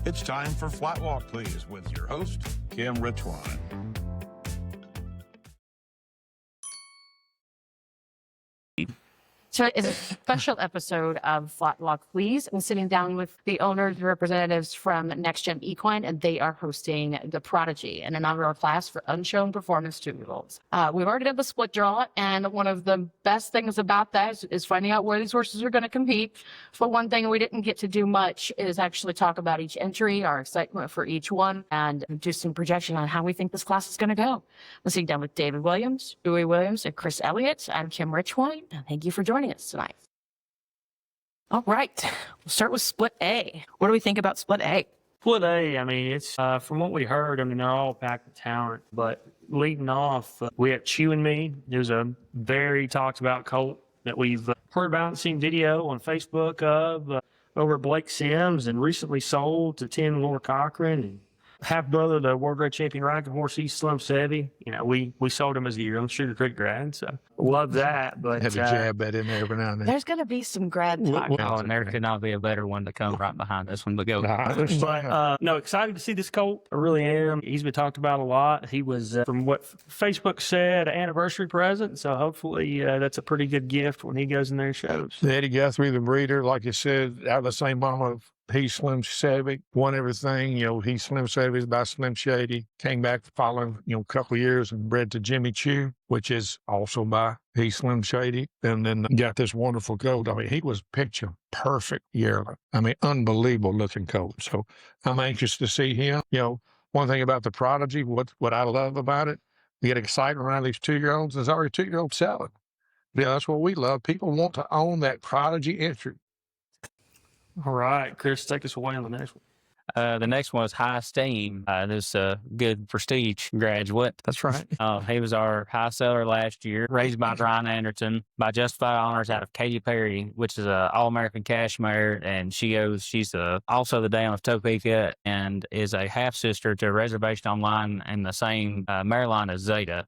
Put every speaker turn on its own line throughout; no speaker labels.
It's time for Flatwalk, please, with your host, Kim Richwine.
So it's a special episode of Flatwalk, please. I'm sitting down with the owners and representatives from Next Gen Equine, and they are hosting the Prodigy, an inaugural class for unshown performance two-year-olds. We've already done the split draw, and one of the best things about that is finding out where these horses are going to compete. But one thing we didn't get to do much is actually talk about each entry, our excitement for each one, and do some projection on how we think this class is going to go. I'm sitting down with David Williams, Dewey Williams, and Chris Elliott. I'm Kim Richwine, and thank you for joining us tonight. All right, we'll start with Split A. What do we think about Split A?
Split A, I mean, it's from what we heard, I mean, they're all packed with talent. But leading off, we have Chew and Me. There's a very talked about colt that we've heard about and seen video on Facebook of over Blake Sims and recently sold to Tim Laura Cochran and half brother, the World Grade Champion riding horse, he's Slim Savvy. You know, we sold him as a yearling Sugar Creek grad, so love that. But
had to jab that in there every now and then.
There's going to be some grad talk.
Oh, and there could not be a better one to come right behind this one. But go.
But no, excited to see this colt. I really am. He's been talked about a lot. He was, from what Facebook said, an anniversary present. So hopefully that's a pretty good gift when he goes in there and shows.
Eddie Guthrie, the breeder, like you said, out of the same mama. He's Slim Savvy, won everything. You know, he's Slim Savvy's by Slim Shady. Came back the following, a couple of years and bred to Jimmy Chew, which is also by he's Slim Shady. And then got this wonderful colt. I mean, he was picture perfect yearling. I mean, unbelievable looking colt. So I'm anxious to see him. You know, one thing about the Prodigy, what I love about it, we get excited around these 2-year-olds. There's already 2-year-olds selling. Yeah, that's what we love. People want to own that Prodigy entry.
All right, Chris, take us away on the next one.
The next one is High Steam. This good prestige graduate.
That's right.
He was our high seller last year, raised by Brian Anderson by Justified Honors out of Katy Perry, which is a All-American cash mare, and she's also the dam of Topeka and is a half sister to Reservation Online and the same mare line as Zeta.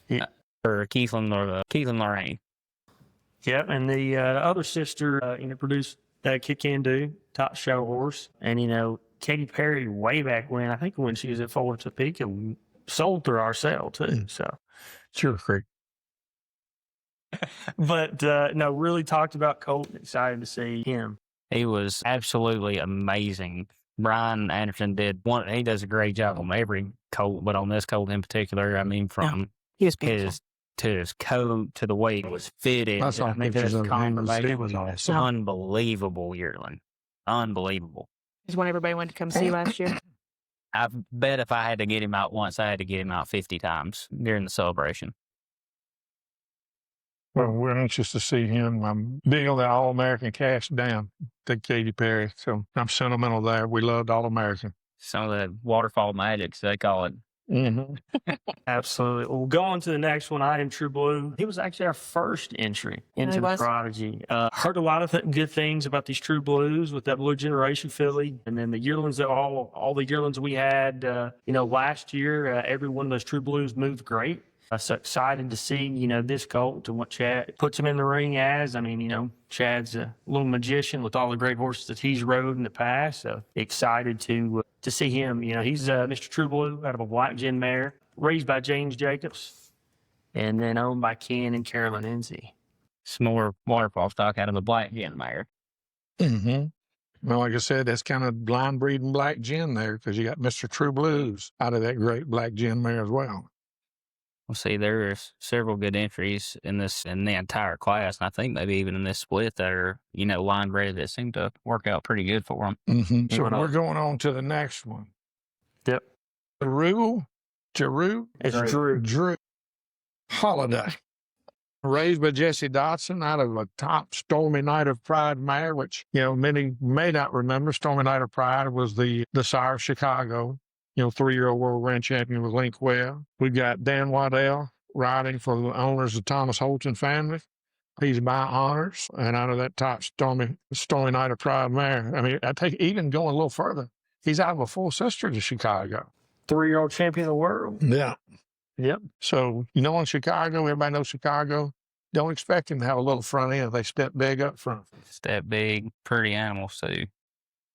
Yeah.
For Keith and Lorraine.
Yep, and the other sister, produced Kid Can Do, top show horse. And, Katy Perry, way back when, I think when she was at Fuller Topeka, sold through our sale, too. So,
Sure, Creek.
But, no, really talked about Colt and excited to see him.
He was absolutely amazing. Brian Anderson he does a great job on every colt, but on this colt in particular, I mean, from his to his coat, to the way it was fitted.
I saw pictures of him. It was awesome.
Unbelievable yearling. Unbelievable.
Is one everybody went to come see last year.
I bet if I had to get him out once, I had to get him out 50 times during the celebration.
Well, we're anxious to see him. I'm big on the All-American cash down to Katy Perry, so I'm sentimental there. We loved All-American.
Some of the waterfall magics, they call it.
Mm-hmm.
Absolutely. Well, going to the next one, I Am True Blue. He was actually our first entry into the Prodigy. Heard a lot of good things about these True Blues with that Blue Generation filly. And then the yearlings, all the yearlings we had, last year, every one of those True Blues moved great. So excited to see, this colt and what Chad puts him in the ring as. I mean, Chad's a little magician with all the great horses that he's rode in the past. So excited to see him. He's Mr. True Blue out of a Black Gen mare, raised by James Jacobs, and then owned by Ken and Carolyn Enzi.
Some more waterfall stock out of the Black Gen mare.
Mm-hmm. Well, like I said, that's kind of blind breeding Black Gen there because you got Mr. True Blues out of that great Black Gen mare as well.
Well, see, there's several good entries in the entire class, and I think maybe even in this split that are, line bred that seem to work out pretty good for them.
Mm-hmm. So we're going on to the next one.
Yep.
Drew?
It's
Drew Holiday. Raised by Jesse Dotson out of a top Stormy Night of Pride mare, which, many may not remember. Stormy Night of Pride was the sire of Chicago. 3-year-old world grand champion with Link Webb. We've got Dan Waddell riding for the owners of Thomas Holton family. He's by honors and out of that top Stormy Night of Pride mare. I mean, I take even going a little further. He's out of a full sister to Chicago.
3-year-old champion of the world.
Yeah.
Yep.
So, in Chicago, everybody knows Chicago. Don't expect him to have a little front end. They step big up front.
Step big, pretty animals too.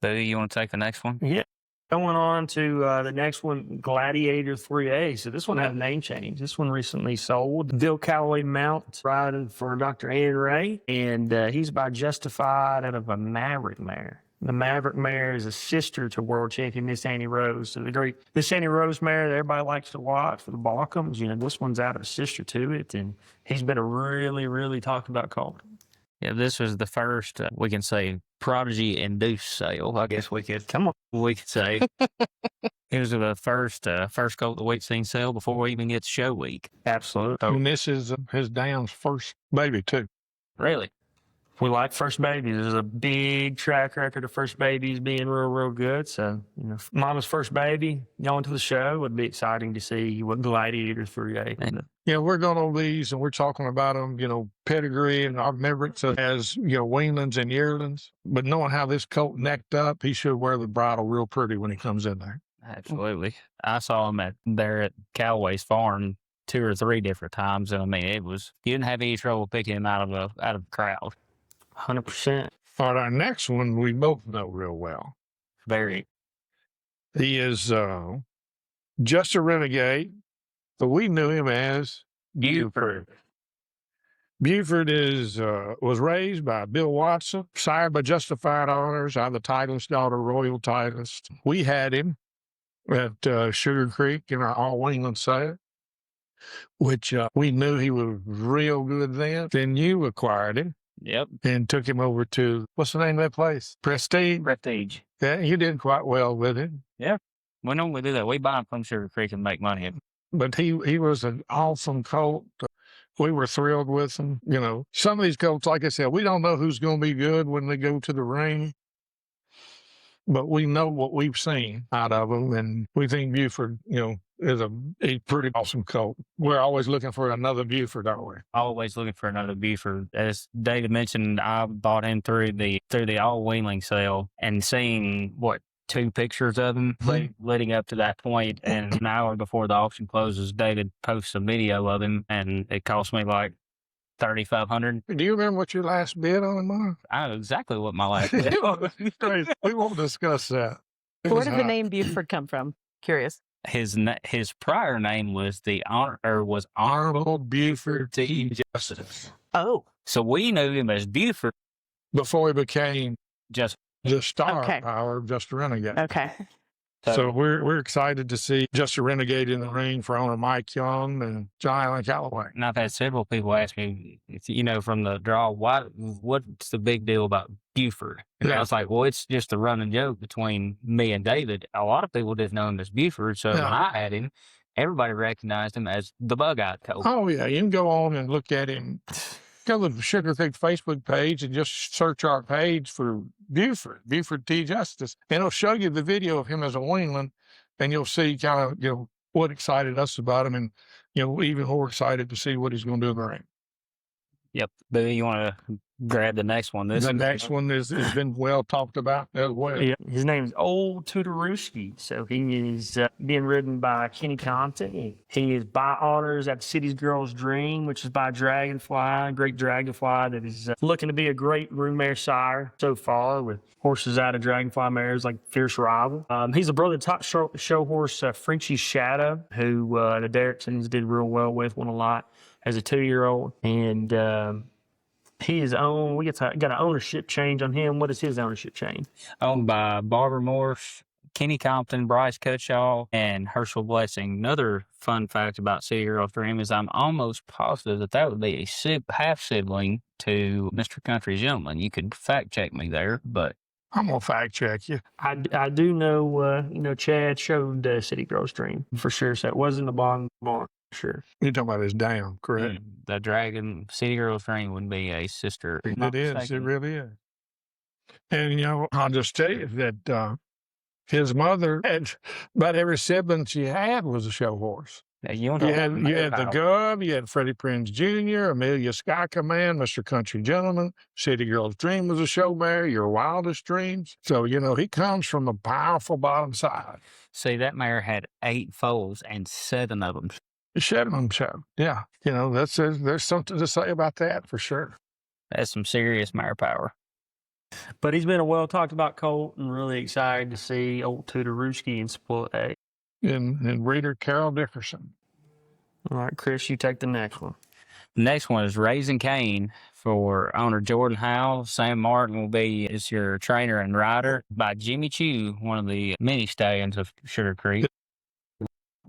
Boo, you want to take the next one?
Yeah. Going on to the next one, Gladiator 3A. So this one had a name change. This one recently sold. Bill Calloway Mount riding for Dr. Ian Ray. And he's by Justified out of a Maverick mare. The Maverick mare is a sister to world champion Miss Annie Rose. So the great Miss Annie Rose mare that everybody likes to watch for the Balkans, this one's out of a sister to it. And he's been a really, really talked about colt.
Yeah, this was the first, we can say, Prodigy induced sale. I guess we could say. It was the first colt that we've seen sell before we even get to show week.
Absolutely.
And this is his Down's first baby, too.
Really?
We like first babies. There's a big track record of first babies being real, real good. So, Mama's first baby going to the show would be exciting to see what Gladiator 3A.
We're going over these and we're talking about them, pedigree, and I remember it as, weanlings and yearlings. But knowing how this colt necked up, he should wear the bridle real pretty when he comes in there.
Absolutely. I saw him there at Callaway's farm 2 or 3 different times. And you didn't have any trouble picking him out of the crowd.
100%.
All right, our next one we both know real well.
Very.
He is just a renegade, but we knew him as Buford. Buford was raised by Bill Watson, sired by Justified Honors, out of the Titleist daughter, Royal Titleist. We had him at Sugar Creek in our all-England sale, which we knew he was real good then. Then you acquired him.
Yep.
And took him over to, what's the name of that place? Prestige. Yeah, you did quite well with him.
Yeah. We normally do that. We buy him from Sugar Creek and make money.
But he was an awesome colt. We were thrilled with him. Some of these colts, like I said, we don't know who's going to be good when they go to the ring. But we know what we've seen out of them. And we think Buford, is a pretty awesome colt. We're always looking for another Buford, aren't we?
Always looking for another Buford. As David mentioned, I bought him through the all weanling sale and seeing 2 pictures of him leading up to that point. And an hour before the auction closes, David posts a video of him, and it cost me like $3,500.
Do you remember what your last bid on him was?
I know exactly what my last bid was.
We won't discuss that.
Where did the name Buford come from? Curious.
His prior name was
Arnold Buford T. Justice.
Oh.
So we knew him as Buford
before he became
just
the star power of Just a Renegade.
Okay.
So we're excited to see Just a Renegade in the ring for owner Mike Young and John Allen Calloway.
And I've had several people ask me, from the draw, what's the big deal about Buford? And I was like, well, it's just a running joke between me and David. A lot of people didn't know him as Buford. So when I had him, everybody recognized him as the bug-eyed colt.
Oh, yeah. You can go on and look at him. Go to the Sugar Creek Facebook page and just search our page for Buford T. Justice. And it'll show you the video of him as a weanling, and you'll see kind of, what excited us about him, and, even more excited to see what he's going to do in the ring.
Yep. But you want to grab the next one.
The next one has been well talked about as well.
Yeah. His name is Old Tutorowski. So he is being ridden by Kenny Compton. He is by honors at City's Girl's Dream, which is by Dragonfly, great Dragonfly that is looking to be a great brood mare sire so far, with horses out of Dragonfly mares like Fierce Rival. He's a brother top show horse, Frenchie Shadow, who the Derricksons did real well with, won a lot as a 2-year-old. And he is owned. We got an ownership change on him. What is his ownership change?
Owned by Barbara Morse, Kenny Compton, Bryce Cutshaw, and Herschel Blessing. Another fun fact about City Girls Dream is I'm almost positive that would be a half sibling to Mr. Country Gentleman. You could fact check me there, but
I'm gonna fact check you.
I do know. Chad showed City Girls Dream for sure. So it wasn't the bottom barn. Sure.
You're talking about his Down, correct?
The Dragon City Girls Dream would be a sister.
It is. It really is. And, I'll just tell you that his mother had about every sibling she had was a show horse.
Yeah,
you had the Gov, you had Freddie Prinze Jr., Amelia Sky Command, Mr. Country Gentleman, City Girls Dream was a show mare, Your Wildest Dreams. So, he comes from a powerful bottom side.
See, that mare had 8 foals and 7 of them.
Shedman show. Yeah. There's something to say about that for sure.
That's some serious mare power.
But he's been a well talked about colt, and really excited to see old Tutorooski in Split A.
And breeder Carol Dickerson.
All right, Chris, you take the next one.
The next one is Raising Cane for owner Jordan Howell. Sam Martin will be is your trainer and rider by Jimmy Chew, one of the mini stallions of Sugar Creek.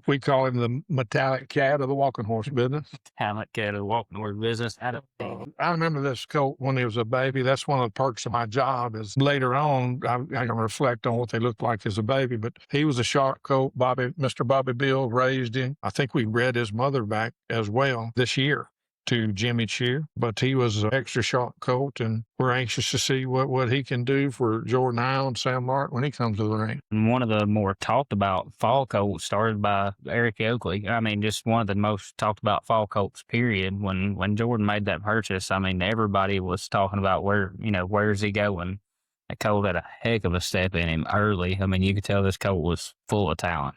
We call him the metallic cat of the walking horse business.
Talent cat of the walking horse business.
I remember this colt when he was a baby. That's one of the perks of my job is later on, I can reflect on what they looked like as a baby, but he was a sharp colt. Mr. Bobby Bill raised him. I think we bred his mother back as well this year to Jimmy Chew, but he was an extra sharp colt, and we're anxious to see what he can do for Jordan Howell and Sam Martin when he comes to the ring.
And one of the more talked about fall colts started by Eric Oakley. I mean, just one of the most talked about fall colts, period. When Jordan made that purchase, I mean, everybody was talking about where's he going? That colt had a heck of a step in him early. I mean, you could tell this colt was full of talent.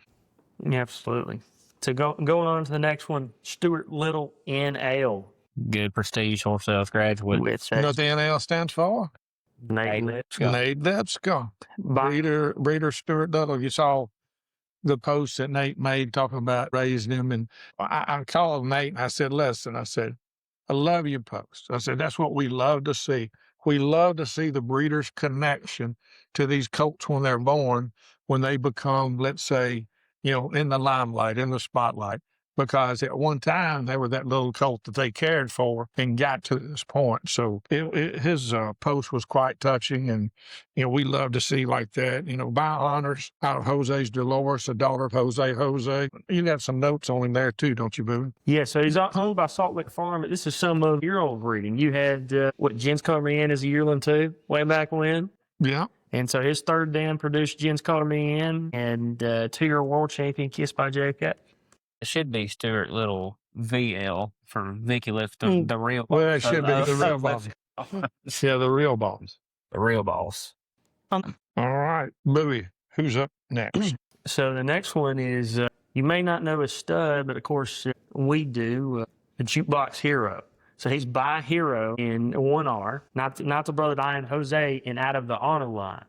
Yeah, absolutely. So going on to the next one, Stuart Little NL.
Good prestige horse sales graduate.
You know what the NL stands for?
Nate Lipscomb.
Nate Lipscomb. Breeder Stuart Little. You saw the post that Nate made talking about raising him. And I called Nate and I said, listen, I love your post. I said, that's what we love to see. We love to see the breeder's connection to these colts when they're born, when they become, let's say, in the limelight, in the spotlight, because at one time they were that little colt that they cared for and got to this point. So his post was quite touching, and we love to see like that. By honors out of Jose's Dolores, the daughter of Jose. You got some notes on him there too, don't you, Boo?
Yeah, so he's owned by Salt Lake Farm. This is some of year-old breeding. You had Jens Carmen as a yearling too, way back when.
Yeah.
And so his third dam produced Jens Called Me In and 2-year world champion Kissed by J-Cat.
It should be Stuart Little VL for Vicky Lift, the real.
Well, it should be the real boss. Yeah, the real boss.
The real boss.
All right, Bowie, who's up next?
So the next one is, you may not know his stud, but of course we do, the Jukebox Hero. So he's by Hero in 1R, not the brother Diane Jose, and out of the honor line.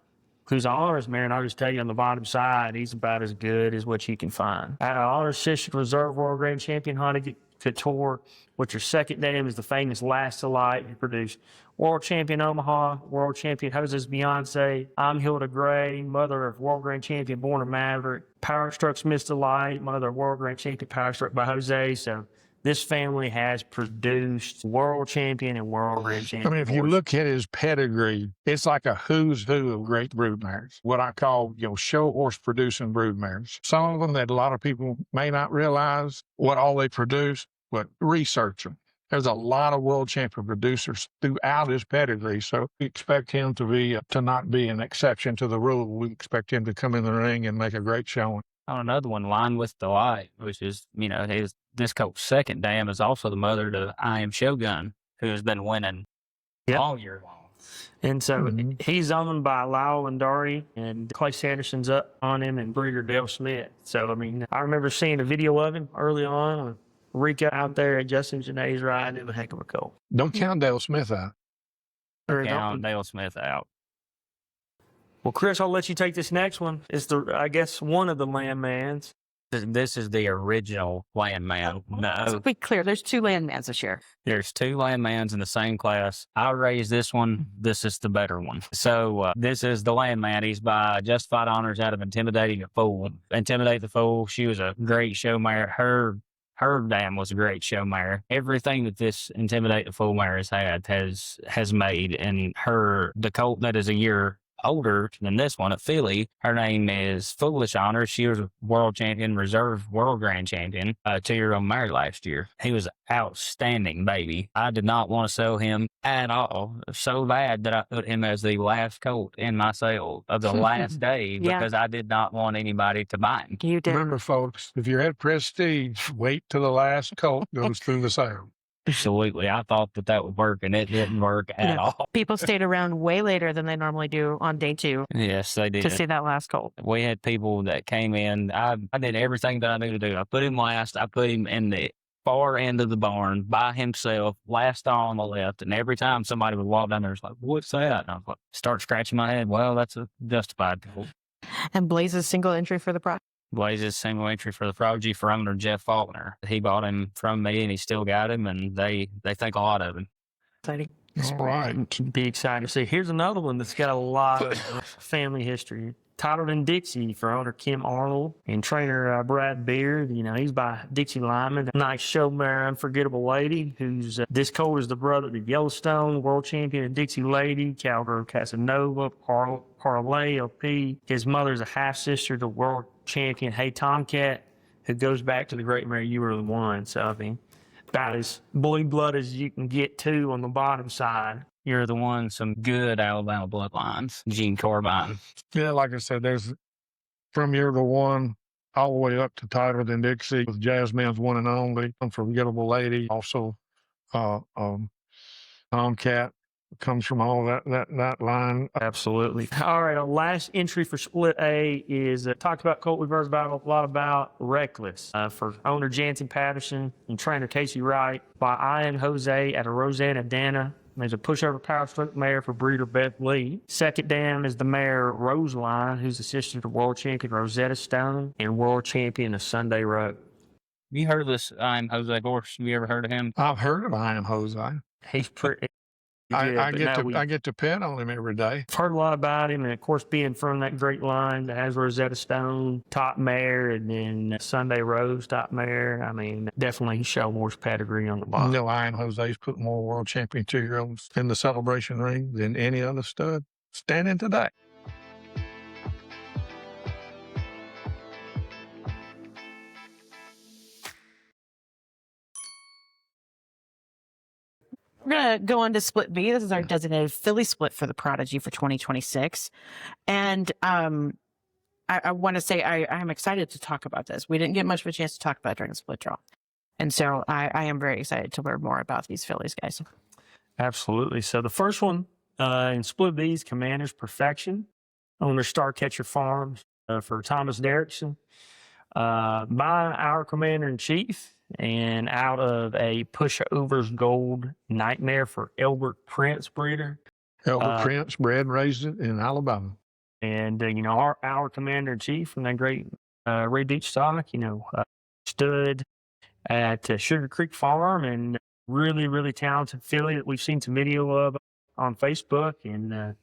Who's honors, man, I'll just tell you on the bottom side, he's about as good as what you can find. Out of honor, Sister Reserve World Grand Champion Honda Couture, which your second dam is the famous Last to Light. He produced World Champion Omaha, World Champion Jose's Beyonce, I'm Hilda Gray, mother of World Grand Champion Born a Maverick, Power Struck's Mr. Light, mother of World Grand Champion Power Struck by Jose. So this family has produced world champion and world grand champion.
I mean, if you look at his pedigree, it's like a who's who of great broodmares. What I call, show horse producing broodmares. Some of them that a lot of people may not realize what all they produce, but research them. There's a lot of world champion producers throughout his pedigree, so we expect him to not be an exception to the rule. We expect him to come in the ring and make a great showing.
On another one, Line with Delight, which is, this colt's second dam is also the mother to I Am Shogun, who has been winning all year long.
And so he's owned by Lyle and Dory, and Clay Sanderson's up on him, and breeder Dale Smith. So, I remember seeing a video of him early on. Rika out there at Justin Janae's ride. It was a heck of a colt.
Don't count Dale Smith out.
Count Dale Smith out.
Well, Chris, I'll let you take this next one. It's one of the Landmans.
This is the original Landman. No.
Let's be clear. There's 2 Landmans this year.
There's 2 Landmans in the same class. I raised this one. This is the better one. So this is the Landman. He's by Justified Honors out of Intimidating the Fool. Intimidate the Fool. She was a great show mare. Her dam was a great show mare. Everything that this Intimidate the Fool mare has had has made. And the colt that is a year older than this one at Philly, her name is Foolish Honor. She was a world champion, reserve world grand champion, 2-year-old mare last year. He was an outstanding baby. I did not want to sell him at all. So bad that I put him as the last colt in my sale of the last day because I did not want anybody to buy him.
You did.
Remember, folks, if you're at Prestige, wait till the last colt goes through the sale.
Absolutely. I thought that would work, and it didn't work at all.
People stayed around way later than they normally do on day 2.
Yes, they did.
To see that last colt.
We had people that came in. I did everything that I knew to do. I put him last. I put him in the far end of the barn by himself, last stall on the left. And every time somebody would walk down there, it's like, what's that? And I was like, start scratching my head. Well, that's a justified goal.
And Blaze's single entry for the pro.
Blaze's single entry for the Prodigy for owner Jeff Faulkner. He bought him from me, and he still got him, and they think a lot of him.
Exciting.
All right.
Be excited to see. Here's another one that's got a lot of family history. Titled in Dixie for owner Kim Arnold and trainer Brad Beard. You know, he's by Dixie Lyman. Nice show mare, Unforgettable Lady, who's this colt is the brother to Yellowstone, world champion and Dixie Lady, Cowgirl Casanova, Parlay LP. His mother's a half sister to world champion Hey Tomcat, who goes back to the great mare You Were the One. So, I mean, about as blue blood as you can get to on the bottom side.
You're the One, some good Alabama bloodlines. Gene Corbine.
Yeah, like I said, there's from You're the One all the way up to Titled in Dixie with Jasmine's One and Only, Unforgettable Lady, also Tomcat comes from all that line.
Absolutely. All right, our last entry for Split A is talked about colt we've heard about a lot about, Reckless, for owner Jansen Patterson and trainer Casey Wright by Ian Jose at a Rosanna Dana. There's a pushover power stroke mare for breeder Beth Lee. Second down is the mare Roseline, who's the sister to world champion Rosetta Stone and world champion of Sunday Road.
You heard of this Jose horse? Have you ever heard of him?
I've heard of I Am Jose.
He's pretty
I get to pet on him every day.
I've heard a lot about him, and of course, being from that great line that has Rosetta Stone, top mare, and then Sunday Rose, top mare. I mean, definitely show more pedigree on the bottom.
No, I Am Jose's put more world champion 2-year-olds in the celebration ring than any other stud standing today.
We're going to go on to Split B. This is our designated filly split for the Prodigy for 2026. And I want to say I'm excited to talk about this. We didn't get much of a chance to talk about it during the split draw. And so I am very excited to learn more about these fillies, guys.
Absolutely. So the first one in Split B is Commander's Perfection, owner Starcatcher Farms for Thomas Derrickson, by our Commander-in-Chief, and out of a Pushovers Gold Nightmare for Elbert Prince breeder.
Elbert Prince bred and raised it in Alabama.
And, you know, our Commander-in-Chief from that great Ray Beach stock, you know, stood at Sugar Creek Farm, and really, really talented filly that we've seen some video of on Facebook. And,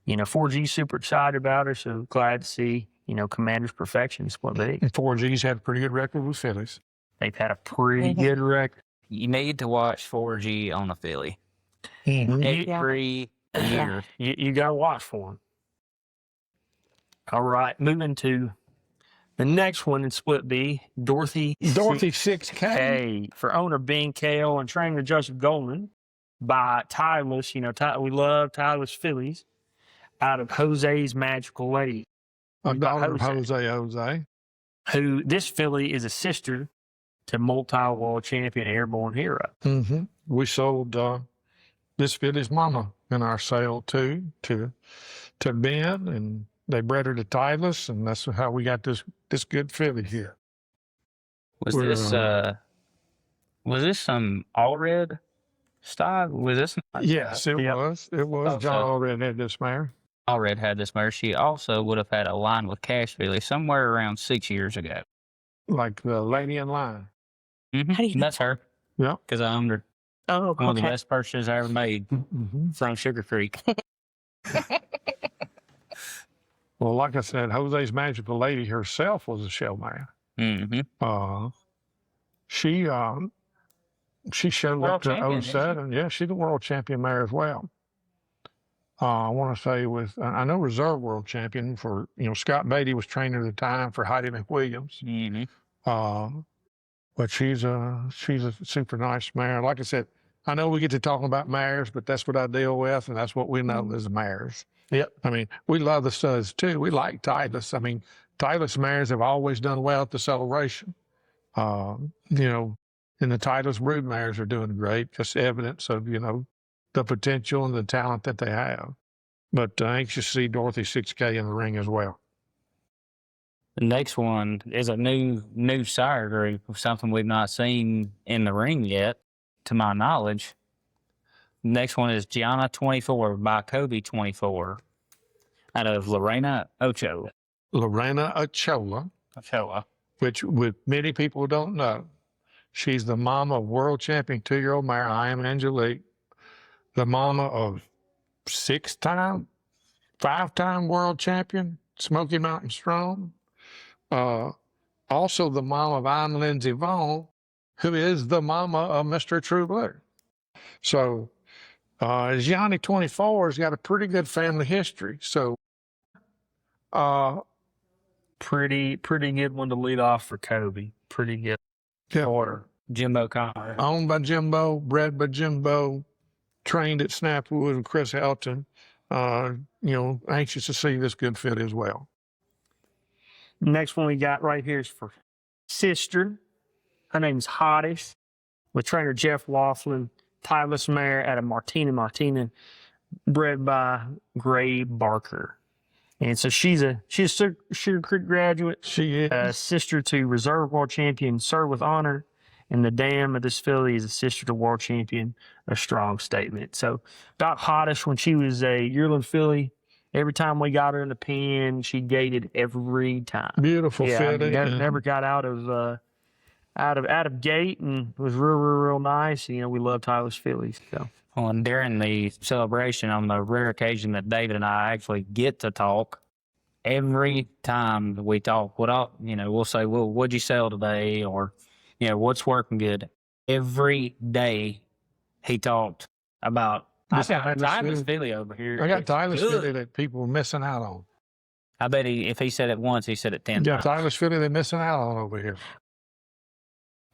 you know, 4G's super excited about her, so glad to see, you know, Commander's Perfection Split B.
4G's had a pretty good record with fillies.
They've had a pretty good record.
You need to watch 4G on a filly.
Mm-hmm.
Every year.
You got to watch for them. All right, moving to the next one in Split B, Dorothy
6K.
for owner Ben Kale and trainer Joseph Goldman by Timeless. You know, we love Timeless fillies out of Jose's Magical Lady.
A daughter of Jose.
Who, this filly is a sister to multi-world champion Airborne Hero.
Mm-hmm. We sold this filly's mama in our sale too to Ben, and they bred her to Timeless, and that's how we got this good filly here.
Was this some all red style? Was this?
Yes, it was. It was. John already had this mare.
Allred had this mare. She also would have had a line with Cash Filly somewhere around 6 years ago.
Like the lady in line.
Mm-hmm. That's her.
Yeah.
Because I owned her.
Oh,
One of the best purchases I ever made from Sugar Creek.
Well, like I said, Jose's Magical Lady herself was a show mare.
Mm-hmm.
She showed
World
up to
champion,
07. Yeah, she's a world champion mare as well. I want to say I know reserve world champion for, you know, Scott Beatty was trainer at the time for Heidi McWilliams.
Mm-hmm.
But she's a super nice mare. Like I said, I know we get to talking about mares, but that's what I deal with, and that's what we know as mares.
Yep.
I mean, we love the studs too. We like Titleist. I mean, Titleist mares have always done well at the celebration. You know, and the Titleist brood mares are doing great. Just evidence of, you know, the potential and the talent that they have. But anxious to see Dorothy 6K in the ring as well.
The next one is a new sire group, something we've not seen in the ring yet, to my knowledge. Next one is Gianna 24 by Kobe 24 out of Lorena Ochoa.
Lorena Ochoa, which many people don't know. She's the mama of world champion 2-year-old mare, I Am Angelique, the mama of 5-time world champion, Smoky Mountain Strong. Also the mama of I'm Lindsey Vaughn, who is the mama of Mr. True Blue. So Gianni 24 has got a pretty good family history. So
Pretty good one to lead off for Kobe. Pretty good
yeah,
order.
Jimbo Connor.
owned by Jimbo, bred by Jimbo, trained at Snapwood with Chris Helton. Anxious to see this good fit as well.
Next one we got right here is for sister. Her name's Hottish, with trainer Jeff Laughlin, Timeless mare out of Martina, bred by Gray Barker. And so she's a Sugar Creek graduate.
She is.
Sister to Reserve World Champion Sir with Honor. And the dam of this filly is a sister to World Champion, A Strong Statement. So about Hottish, when she was a yearling filly, every time we got her in the pen, she gated every time.
Beautiful filly.
Never got out of gate, and was real nice. We love Tyler's fillies. So.
Well, and during the celebration, on the rare occasion that David and I actually get to talk, every time we talk, we'll say, well, what'd you sell today? Or, what's working good? Every day he talked about, I got Tyler's filly over here.
I got Tyler's filly that people are missing out on.
I bet if he said it once, he said it 10 times.
Tyler's filly they're missing out on over here.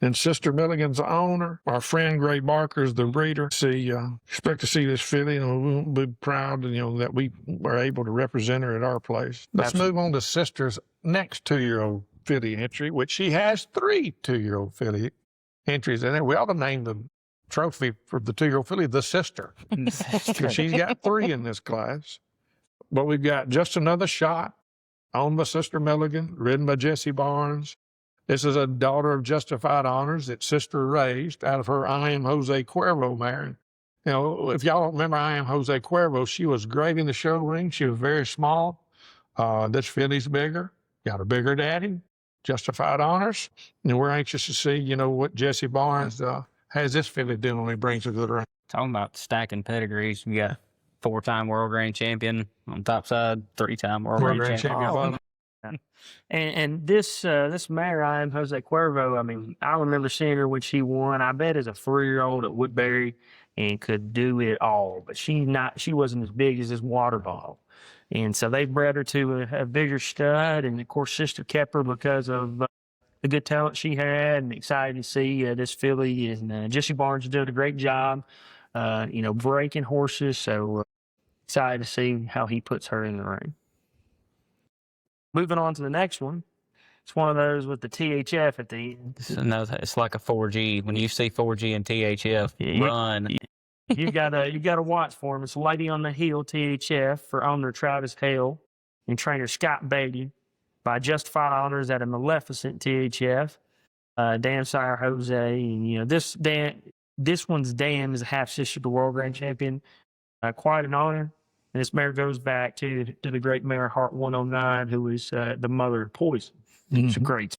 And Sister Milligan's the owner. Our friend Gray Barker is the breeder. Expect to see this filly, and we'll be proud, that we are able to represent her at our place. Let's move on to Sister's next 2-year-old filly entry, which she has 3 2-year-old filly entries in there. We ought to name the trophy for the 2-year-old filly the Sister. She's got 3 in this class. But we've got Just Another Shot, owned by Sister Milligan, ridden by Jesse Barnes. This is a daughter of Justified Honors that Sister raised out of her I Am Jose Cuervo mare. If y'all don't remember I Am Jose Cuervo, she was great in the show ring. She was very small. This filly's bigger, got a bigger daddy, Justified Honors. And we're anxious to see, what Jesse Barnes has this filly doing when he brings her to the ring.
Talking about stacking pedigrees, we got 4-time world grand champion on top side, 3-time world grand champion.
And this mare, I Am Jose Cuervo, I remember seeing her when she won. I bet as a 3-year-old at Woodbury, and could do it all. But she wasn't as big as this water bottle. And so they bred her to a bigger stud. And of course, Sister kept her because of the good talent she had, and excited to see this filly. And Jesse Barnes is doing a great job, breaking horses. So excited to see how he puts her in the ring. Moving on to the next one. It's one of those with the THF at the end.
It's like a 4G. When you see 4G and THF, run.
You gotta watch for him. It's Lady on the Hill THF for owner Travis Hale and trainer Scott Beatty by Justified Honors at a Maleficent THF. Dam Sire Jose, and this one's dam is a half sister to world grand champion. Quite an honor. And this mare goes back to the great mare Heart 109, who is the mother of Poison. It's a great.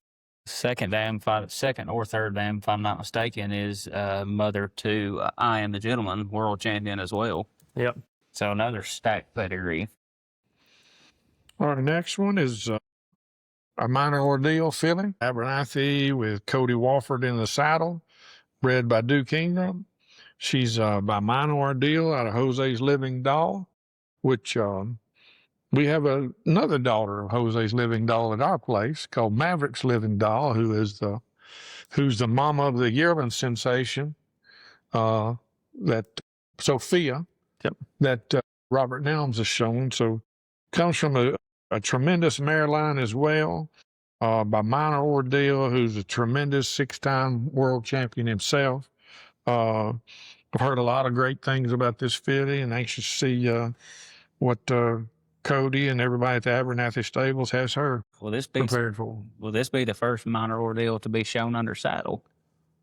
Second or third dam, if I'm not mistaken, is mother to I Am the Gentleman, world champion as well.
Yep.
So another stacked pedigree.
Our next one is a Minor Ordeal filly, Abernathy with Cody Wofford in the saddle, bred by Duke Ingram. She's by Minor Ordeal out of Jose's Living Doll, which we have another daughter of Jose's Living Doll at our place called Maverick's Living Doll, who's the mama of the yearling sensation, that Sophia, that Robert Nelms has shown. So comes from a tremendous mare line as well, by Minor Ordeal, who's a tremendous 6-time world champion himself. I've heard a lot of great things about this filly, and anxious to see what Cody and everybody at the Abernathy stables has her
Will this be
prepared for 'em.
will this be the first minor ordeal to be shown under saddle?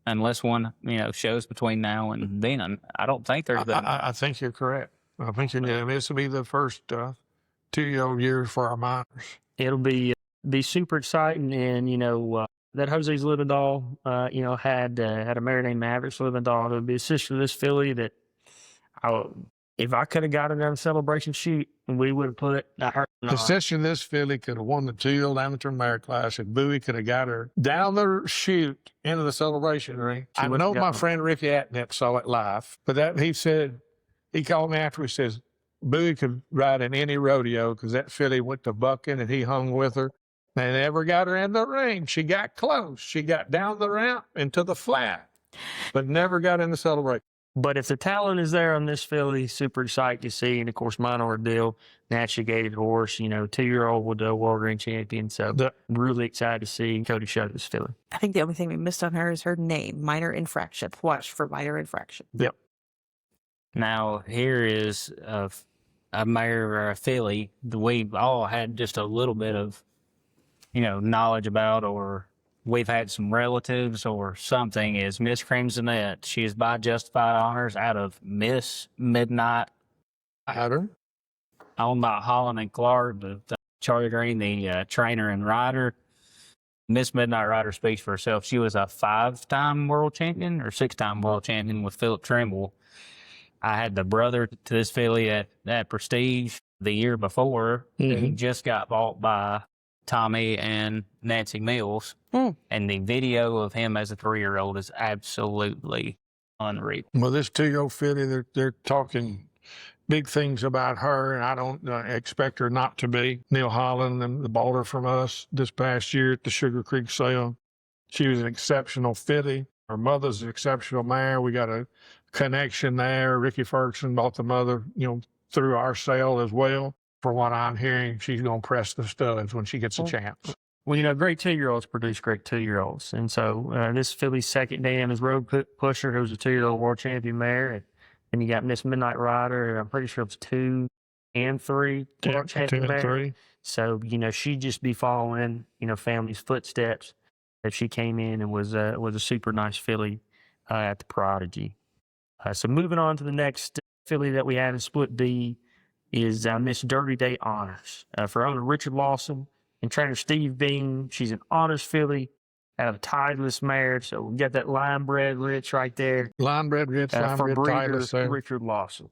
Unless one, shows between now and then. I don't think there's been.
I think you're correct. I think this will be the first 2-year-old year for our minors.
It'll be super exciting. And, that Jose's Livendal, had a mare named Mavericks Livendal. It would be a sister of this filly that if I could have got her down the celebration chute, we would have put her.
The sister of this filly could have won the 2-year-old amateur mare class if Bowie could have got her down the chute into the celebration ring. I know my friend Ricky Atnett saw it live, but he called me after, he says, Bowie could ride in any rodeo because that filly went to bucking and he hung with her. They never got her in the ring. She got close. She got down the ramp into the flat, but never got in the celebration.
But if the talent is there on this filly, super excited to see. And of course, Minor Ordeal, naturally gaited horse, 2-year-old with the World Grand Champion. So really excited to see Cody show this filly.
I think the only thing we missed on her is her name, Minor Infraction. Watch for Minor Infraction.
Yep.
Now, here is a mare or a filly that we all had just a little bit of, knowledge about, or we've had some relatives or something, is Miss Crimsonette. She is by Justified Honors out of Miss Midnight.
Had her.
Owned by Holland and Clark, the Charlie Green, the trainer and rider. Miss Midnight Rider speaks for herself. She was a 5-time world champion or 6-time world champion with Philip Trimble. I had the brother to this filly at Prestige the year before.
Mm-hmm.
He just got bought by Tommy and Nancy Mills. And the video of him as a 3-year-old is absolutely unreal.
Well, this 2-year-old filly, they're talking big things about her, and I don't expect her not to be. Neil Holland and bought her from us this past year at the Sugar Creek sale. She was an exceptional filly. Her mother's an exceptional mare. We got a connection there. Ricky Ferguson bought the mother, through our sale as well. For what I'm hearing, she's going to press the studs when she gets a chance.
Well, great 2-year-olds produce great 2-year-olds. And so this filly's second dam is Road Pusher, who's a 2-year-old world champion mare. And you got Miss Midnight Rider. I'm pretty sure it's 2 and 3 world champion mare.
3.
So, she'd just be following, family's footsteps if she came in and was a super nice filly at the Prodigy. So moving on to the next filly that we had in Split B is Miss Dirty Day Honors for owner Richard Lawson and trainer Steve Bean. She's an honors filly out of a Titleist mare. So we got that line bred Rich right there.
Line bred Rich, line bred Titleist there.
Richard Lawson.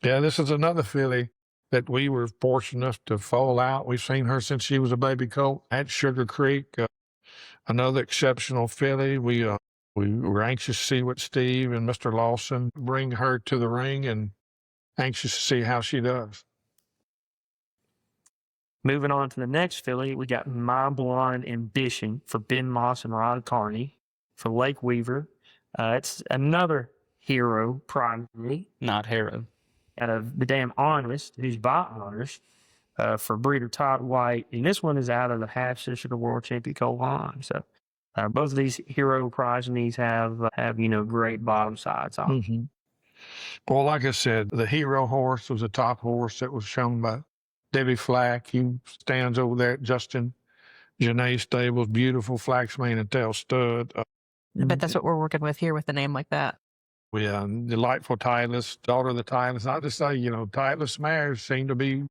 Yeah, this is another filly that we were fortunate enough to foal out. We've seen her since she was a baby colt at Sugar Creek. Another exceptional filly. We were anxious to see what Steve and Mr. Lawson bring her to the ring, and anxious to see how she does.
Moving on to the next filly, we got My Blonde Ambition for Ben Moss and Rod Carney for Lake Weaver. It's another hero, primarily.
Not hero.
Out of the damn Honest, who's by Honors, for breeder Todd White. And this one is out of the half sister of the world champion Cole Haan. So both of these hero progenies have great bottom sides on.
Mm-hmm. Well, like I said, the hero horse was a top horse that was shown by Debbie Flack. He stands over there at Justin Janae Stables, beautiful flax mane and tail stud.
But that's what we're working with here with a name like that.
We delightful Titleist, daughter of the Titleist. I just say, Titleist mares seem to be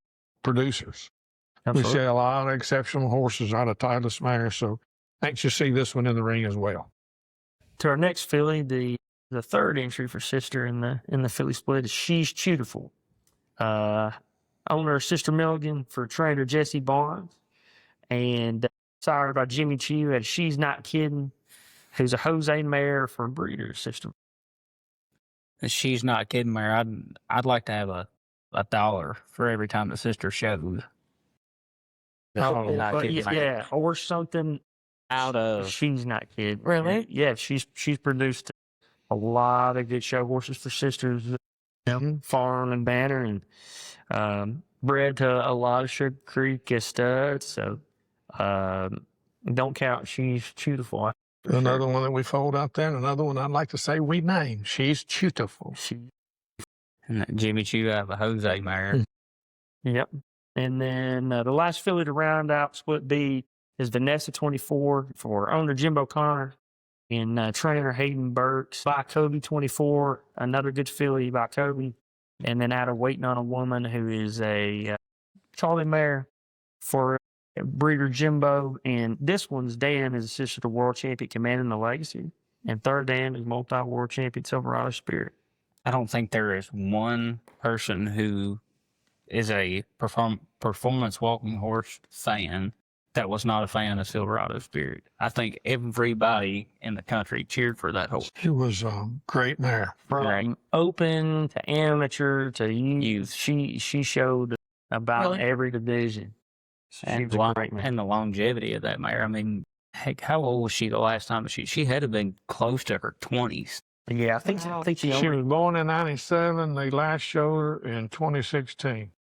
producers.
Absolutely.
We see a lot of exceptional horses out of Titleist mares, so anxious to see this one in the ring as well.
To our next filly, the third entry for sister in the filly split is She's Beautiful. Owner Sister Milligan for trainer Jesse Barnes, and sired by Jimmy Chew at She's Not Kidding, who's a Jose mare for breeder Sister.
She's Not Kidding mare. I'd like to have a $1 for every time the sister shows. Not Kidding mare.
Yeah, or something
Out of
She's Not Kidding.
Really?
Yeah, she's produced a lot of good show horses for sisters, Farm and Banner, and bred to a lot of Sugar Creek studs. So don't count She's Beautiful.
Another one that we fold out there, and another one I'd like to say we name. She's Beautiful.
and Jimmy Chew out of a Jose mare.
Yep. And then the last filly to round out split B is Vanessa 24 for owner Jimbo Connor and trainer Hayden Burks. By Kobe 24, another good filly by Kobe. And then out of Waiting on a Woman, who is a Charlie mare for breeder Jimbo. And this one's dam is sister to world champion Commanding the Legacy. And third dam is multi-world champion Silverado Spirit.
I don't think there is one person who is a performance walking horse fan that was not a fan of Silverado Spirit. I think everybody in the country cheered for that horse.
It was a great mare.
From open to amateur to youth, she showed about every division. She was a great mare.
And the longevity of that mare. I mean, heck, how old was she the last time she had to have been close to her 20s?
Yeah, I think
She was born in 97. They last showed her in 2016.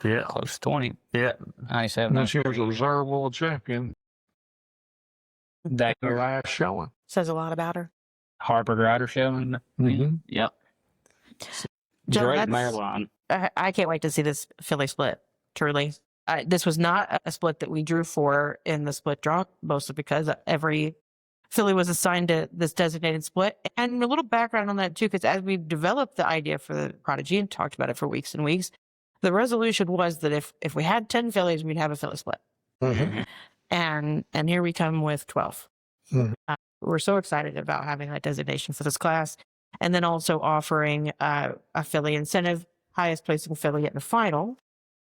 Yeah,
Close to 20.
yeah.
97.
And she was a reserve world champion
That
the
year,
last showing.
Says a lot about her.
Harper Rider showing.
Mhm.
Yep.
John,
Great
that's-
mare line.
I can't wait to see this filly split. Truly, this was not a split that we drew for in the split draw, mostly because every filly was assigned to this designated split. And a little background on that too, because as we developed the idea for the Prodigy and talked about it for weeks and weeks, the resolution was that if we had 10 fillies, we'd have a filly split.
Mhm.
And here we come with 12.
Mhm.
We're so excited about having that designation for this class, and then also offering a filly incentive. Highest placing filly in the final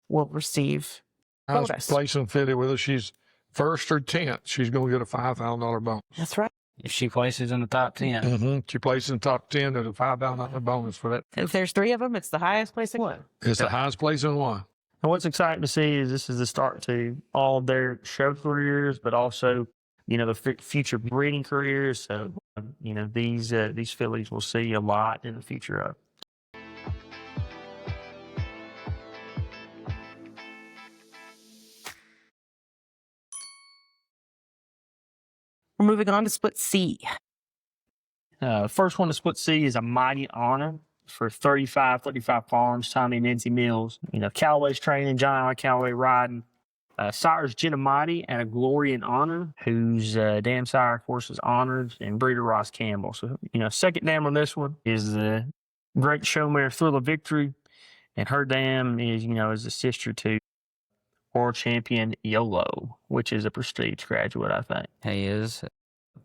will receive
I was
bonus.
placing filly with her. She's first or 10th. She's going to get a $5,000 bonus.
That's right.
If she places in the top 10.
Mm-hmm. She places in the top 10. There's a $5,000 bonus for that.
If there's 3 of them, it's the highest placing one.
It's the highest placing one.
And what's exciting to see is this is the start to all of their show careers, but also, the future breeding careers. So, these fillies will see a lot in the future of.
We're moving on to split C.
First one to split C is a Mighty Honor for 35 Farms, Tommy and Nancy Mills. Callaway's training, John Allen Callaway riding. Sire's Jenna Mighty and a Glory and Honor, whose dam sire, of course, is honored, and breeder Ross Campbell. So, second dam on this one is the great show mare Thrill of Victory, and her dam is a sister to world champion YOLO, which is a prestige graduate, I think.
He is.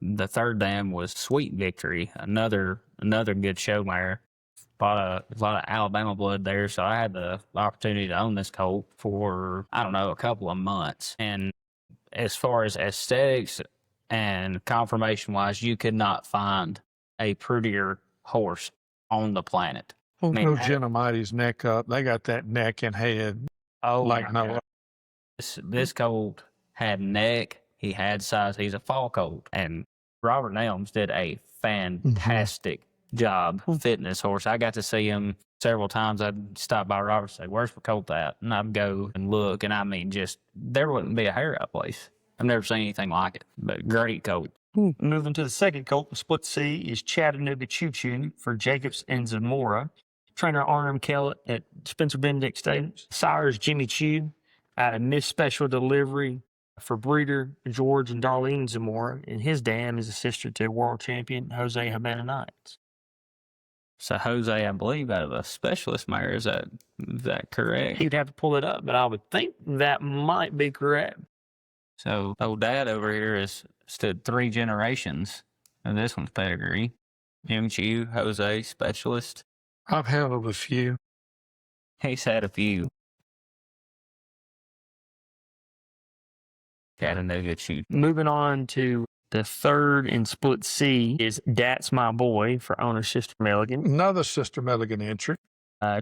The third dam was Sweet Victory, another good show mare. A lot of Alabama blood there, so I had the opportunity to own this colt for, a couple of months. And as far as aesthetics and conformation wise, you could not find a prettier horse on the planet. I mean,
Jenna Mighty's neck up. They got that neck and head like no other.
This colt had neck, he had size, he's a fall colt. And Robert Nelms did a fantastic job fitting this horse. I got to see him several times. I'd stop by Robert and say, "Where's my colt at?" And I'd go and look, and I mean, just there wouldn't be a hair out of place. I've never seen anything like it, but great colt.
Moving to the second colt, the split C is Chattanooga Choo Choo for Jacobs and Zamora. Trainer Arnhem Kellett at Spencer Benedict Stables. Sire's Jimmy Chew out of Miss Special Delivery for breeder George and Darlene Zamora, and his dam is a sister to world champion Jose Habana Knights.
So Jose, I believe, out of a specialist mare. Is that correct?
You'd have to pull it up, but I would think that might be correct.
So old dad over here has stood 3 generations of this one's pedigree. Jim Chew, Jose, specialist.
I've handled a few.
He's had a few. Chattanooga Chew.
Moving on to the third in split C is That's My Boy for owner Sister Milligan.
Another Sister Milligan entry.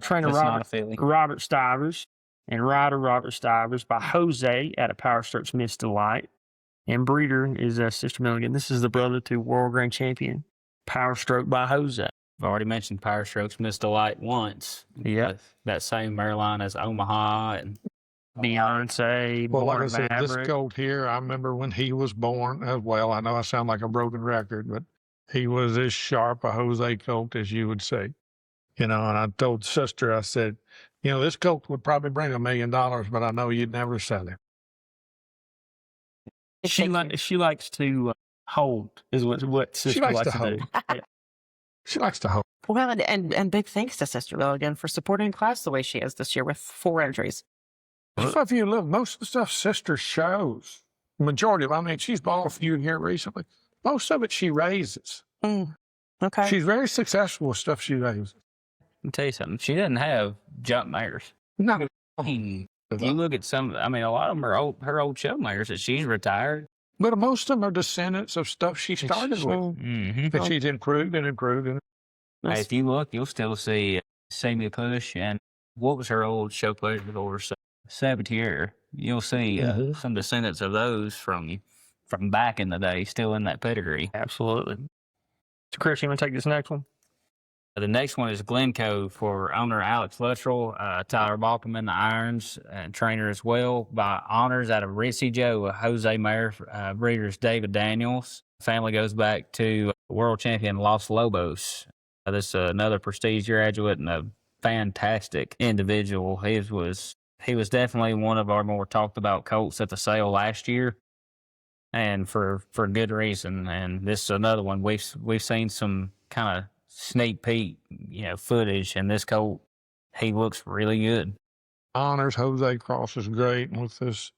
Trainer
That's not a filly.
Robert Stivers and rider Robert Stivers by Jose at a Power Strokes Miss Delight. And breeder is Sister Milligan. This is the brother to world grand champion Power Stroke by Jose.
I've already mentioned Power Strokes Miss Delight once.
Yeah.
That same mare line as Omaha and
Beyonce.
Well, like I
Born
said, this
Maverick.
colt here, I remember when he was born as well. I know I sound like a broken record, but he was as sharp a Jose colt as you would say. And I told Sister, I said, You know, this colt would probably bring $1 million, but I know you'd never sell it.
She likes to hold, is what sister
likes
likes
to
to do. Yeah.
She likes to hold.
Well, and big thanks to Sister Lilligan for supporting class the way she is this year with 4 entries.
So if you look, most of the stuff Sister shows, majority of, I mean, she's bought a few here recently. Most of it she raises.
Okay.
She's very successful with stuff she raises.
Let me tell you something. She doesn't have jump mares.
No.
You look at some, I mean, a lot of them are her old show mares that she's retired.
But most of them are descendants of stuff she started with.
Mm-hmm.
That she's improved and improved. And
Hey, if you look, you'll still see Sammy Push and what was her old show player before Sabatier. You'll see some descendants of those from back in the day still in that pedigree.
Absolutely. So, Chris, you want to take this next one?
The next one is Glencoe for owner Alex Luttrell, Tyler Balkman, the irons, and trainer as well. By honors out of Ritzy Joe, Jose Mayer, breeders David Daniels. Family goes back to world champion Los Lobos. This is another prestige graduate and a fantastic individual. He was definitely one of our more talked about colts at the sale last year, and for good reason. And this is another one we've seen some kind of sneak peek, footage, and this colt, he looks really good.
honors Jose Cross is great with this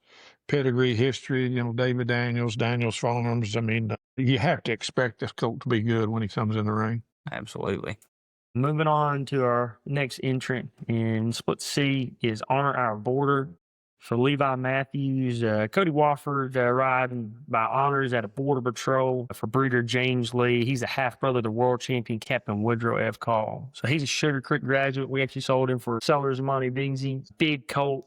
pedigree history. David Daniels Farms. I mean, you have to expect this colt to be good when he comes in the ring.
Absolutely.
Moving on to our next entrant in Split C is Honor Our Border for Levi Matthews. Cody Wofford riding by honors at a Border Patrol for breeder James Lee. He's a half-brother to world champion Captain Woodrow F. Call. So he's a Sugar Creek graduate. We actually sold him for Sellers Monty Bigsy. Big colt,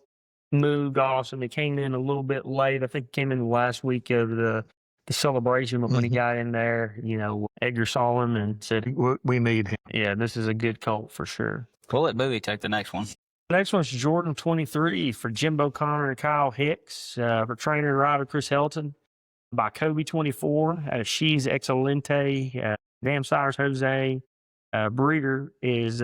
moved awesome. He came in a little bit late. I think he came in the last week of the celebration, but when he got in there, Edgar saw him and said,
We need him.
yeah, this is a good colt for sure.
We'll let Bowie take the next one.
Next one's Jordan 23 for Jimbo Connor and Kyle Hicks, for trainer and rider Chris Helton, by Kobe 24 out of She's Excelente, Damn Sires Jose. Breeder is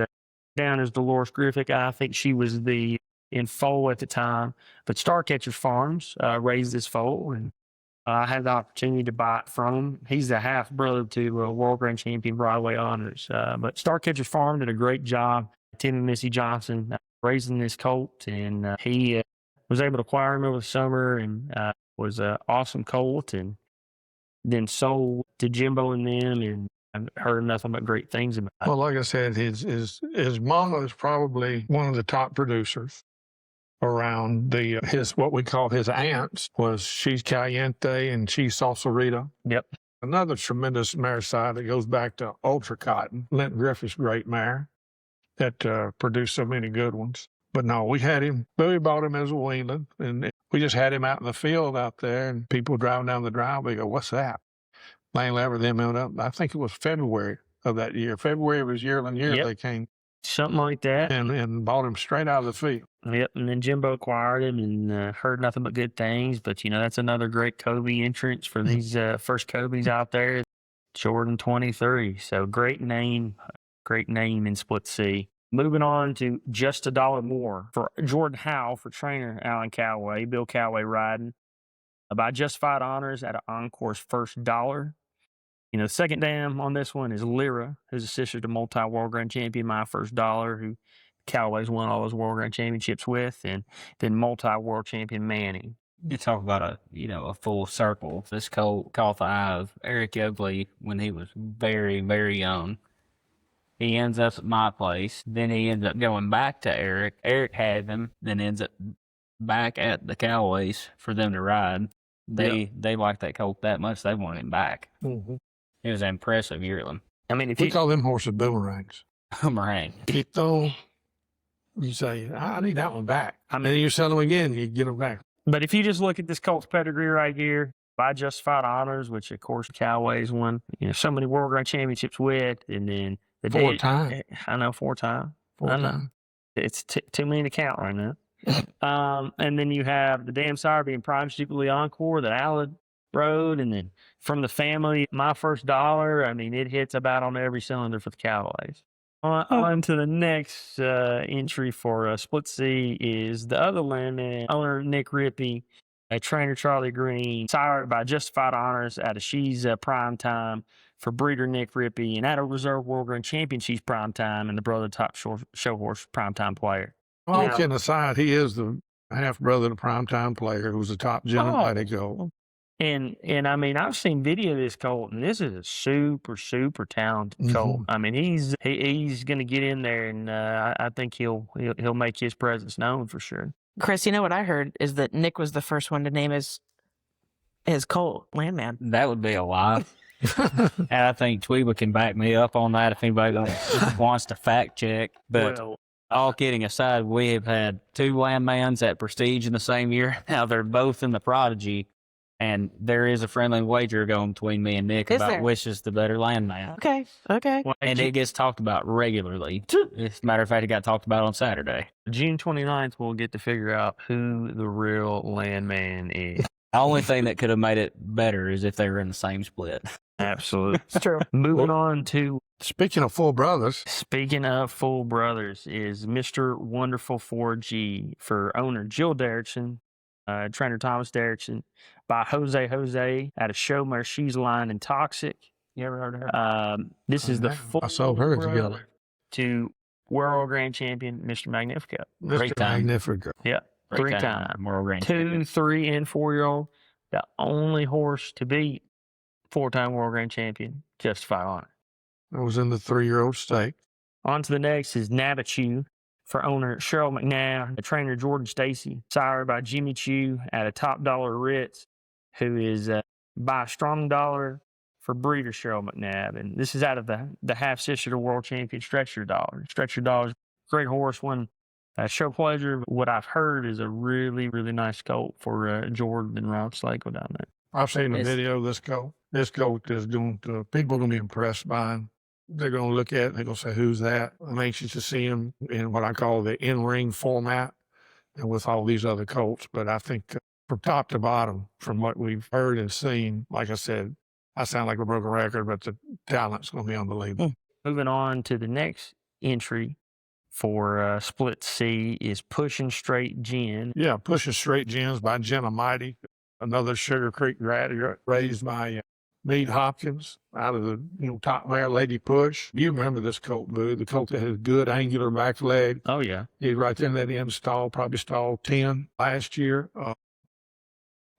down as Dolores Griffith. I think she was in foal at the time, but Starcatcher Farms raised this foal, and I had the opportunity to buy it from him. He's the half brother to World Grand Champion Broadway Honors. But Starcatcher Farm did a great job. Tim and Missy Johnson raising this colt, and he was able to acquire him over the summer, and was an awesome colt, and then sold to Jimbo and them, and I've heard nothing but great things about it.
Well, like I said, his mama is probably one of the top producers around his what we call his aunts. Was She's Caliente and She's Salsarita.
Yep.
Another tremendous mare side that goes back to Ultra Cotton, Lent Griffith's great mare that produced so many good ones. But no, we had him. Bowie bought him as a weanling, and we just had him out in the field out there, and people driving down the driveway go, "What's that?" Lane Lever then went up. I think it was February of that year. February was yearling year.
Yep.
They came
Something like that.
and bought him straight out of the field.
Yep, and then Jimbo acquired him, and heard nothing but good things. But, that's another great Kobe entrance for these first Kobe's out there. Jordan 23. So great name in Split C. Moving on to Just a Dollar More for Jordan Howe for trainer Alan Callaway, Bill Callaway riding. By Justified Honors at Encore's first dollar. Second dam on this one is Lyra, who's a sister to multi-world grand champion My First Dollar, who Callaway's won all those world grand championships with, and then multi-world champion Manning.
You talk about a full circle. This colt caught the eye of Eric Oakley when he was very, very young. He ends up at my place. Then he ends up going back to Eric. Eric had him, then ends up back at the Callaways for them to ride. They liked that colt that much, they wanted him back.
Mm-hmm.
It was an impressive yearling.
I mean, if
We
you
call them horses boomerangs.
Boomerang.
You throw, you say, "I need that one back." And then you sell them again, you get them back.
But if you just look at this colt's pedigree right here, by Justified Honors, which of course Callaway's won, so many world grand championships with, and then the
4 times.
I know 4 times.
4
I know.
times.
It's too many to count right now. And then you have the Damn Sire being Prime Jubilee Encore that Alan rode, and then from the family, My First Dollar. I mean, it hits about on every cylinder for the Callaways. On to the next entry for Split C is the other landman, owner Nick Rippey, trainer Charlie Green, sired by Justified Honors at a She's Prime Time for breeder Nick Rippey, and at a Reserve World Grand Champion She's Prime Time, and the brother top show horse Prime Time player.
All
Now-
kidding aside, he is the half brother of the primetime player who's the top gentleman by the goal.
And I mean, I've seen video of this colt, and this is a super, super talented colt. I mean, he's going to get in there, and I think he'll make his presence known for sure.
Chris, you know what I heard is that Nick was the first one to name his colt Landman.
That would be a lie. And I think Tweeba can back me up on that if anybody wants to fact check. But
Well,
all kidding aside, we have had 2 Landmans at Prestige in the same year. Now they're both in the Prodigy. And there is a friendly wager going between me and Nick
Is
about
there?
which is the better landman.
Okay.
And it gets talked about regularly. As a matter of fact, it got talked about on Saturday.
June 29th, we'll get to figure out who the real landman is.
The only thing that could have made it better is if they were in the same split.
Absolutely.
It's true.
Moving on to,
Speaking of full brothers,
speaking of full brothers, is Mr. Wonderful 4G for owner Jill Derrickson, trainer Thomas Derrickson, by Jose at a show where she's lying and toxic. You ever heard of her? This is the full
I saw her
brother
together.
to World Grand Champion Mr. Magnifico.
Great
Mr.
time.
Magnifico.
Yeah,
Great
3-time.
World Grand
2,
Champion.
3, and 4-year-old. The only horse to beat 4-time World Grand Champion, Justified Honor.
I was in the 3-year-old stake.
On to the next is Nabachew for owner Cheryl McNabb, the trainer Jordan Stacy, sired by Jimmy Chew at a top dollar Ritz, who is by a strong dollar for breeder Cheryl McNabb. And this is out of the half sister to world champion Stretcher Dollar. Stretcher Dollar's great horse, won show pleasure. What I've heard is a really, really nice colt for Jordan and Rob Slako down there.
I've seen the
Yes.
video of this colt. This colt is doing, people are going to be impressed by him. They're going to look at it and they're going to say, who's that? I'm anxious to see him in what I call the in-ring format and with all these other colts. But I think from top to bottom, from what we've heard and seen, like I said, I sound like a broken record, but the talent's going to be unbelievable.
Moving on to the next entry for Split C is Pushing Straight Gin.
Yeah, Pushing Straight Gins by Jenna Mighty, another Sugar Creek grad raised by Meade Hopkins out of the top mare Lady Push. You remember this colt, Boo, the colt that has good angular back leg.
Oh, yeah.
He's right there in that end stall, probably stall 10 last year.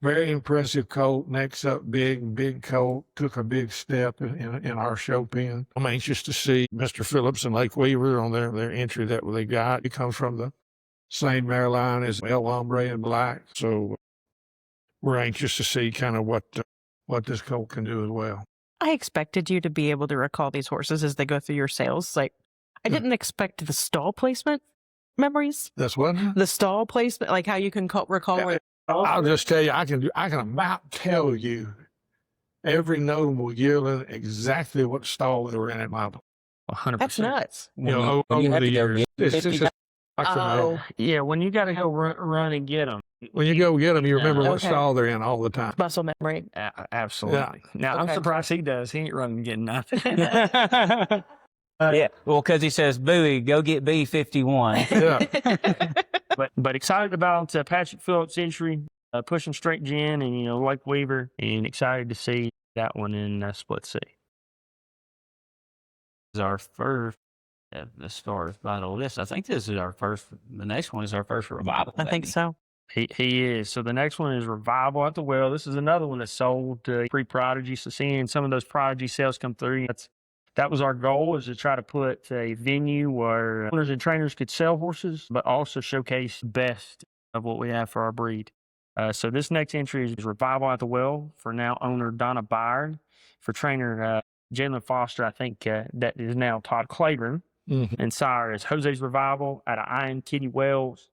Very impressive colt. Next up, big colt. Took a big step in our show pen. I'm anxious to see Mr. Phillips and Lake Weaver on their entry that they got. It comes from the same mare line as El Hombre in Black. So we're anxious to see kind of what this colt can do as well.
I expected you to be able to recall these horses as they go through your sales. Like, I didn't expect the stall placement memories.
That's what?
The stall placement, like how you can recall
Yeah.
where.
I'll just tell you, I can about tell you every notable yearling exactly what stall they were in at my
100%.
That's nuts.
over the years. It's just
Oh,
Yeah, when you got to go run and get them.
when you go get them, you remember what
Okay.
stall they're in all the time.
muscle memory.
Absolutely. Now, I'm
Okay.
surprised he does. He ain't running getting nothing.
Yeah. Well, because he says, Bowie, go get B51.
Yeah.
but excited about Patrick Phillips' entry, Pushing Straight Gin, and, Lake Weaver, and excited to see that one in Split C.
This is our first, as far as vital list, I think this is our first, the next one is our first revival.
I think so.
He is. So the next one is Revival at the Well. This is another one that sold pre-Prodigy. So seeing some of those Prodigy sales come through, that was our goal, is to try to put a venue where owners and trainers could sell horses, but also showcase the best of what we have for our breed. So this next entry is Revival at the Well for now owner Donna Byard, for trainer Jalen Foster, I think that is now Todd Claiborne, and sire is Jose's Revival out of I Am Kitty Wells.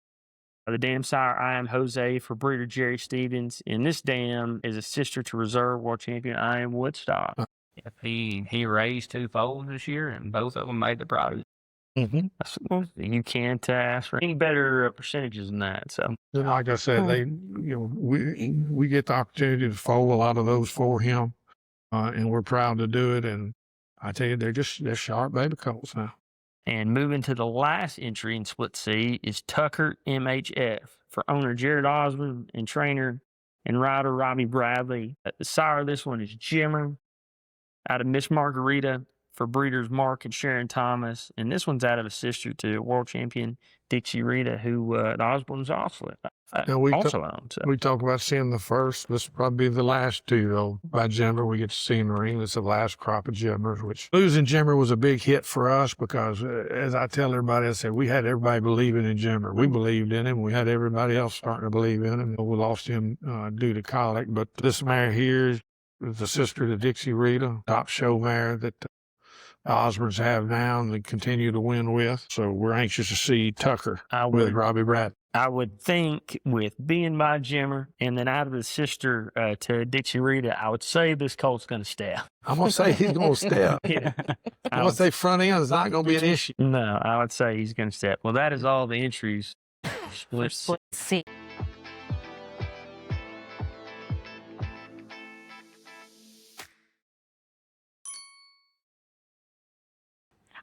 The dam sire, I Am Jose, for breeder Jerry Stevens. And this dam is a sister to reserve world champion I Am Woodstock.
Yep, he raised 2 foals this year, and both of them made the Prodigy.
You can't ask for any better percentages than that. So,
And like I said, we get the opportunity to foal a lot of those for him, and we're proud to do it. And I tell you, they're sharp baby colts now.
And moving to the last entry in Split C is Tucker MHF for owner Jared Osmond and trainer and rider Robbie Bradley. The sire of this one is Jimmer out of Miss Margarita for breeders Mark and Sharon Thomas. And this one's out of a sister to world champion Dixie Rita, who the Osborne's also owned. So.
We talk about seeing the first. This will probably be the last two, though. By Jimmer, we get to see in the ring. It's the last crop of Jimmers, which losing Jimmer was a big hit for us because, as I tell everybody, I said, we had everybody believing in Jimmer. We believed in him. We had everybody else starting to believe in him. We lost him due to colic. But this mare here is the sister to Dixie Rita, top show mare that Osborne's have now and they continue to win with. So we're anxious to see Tucker with Robbie Bradley.
I would think with being by Jimmer and then out of the sister to Dixie Rita, I would say this colt's going to step.
I'm going to say he's going to step.
Yeah.
I'm going to say front end is not going to be an issue.
No, I would say he's going to step. Well, that is all the entries.
Split C.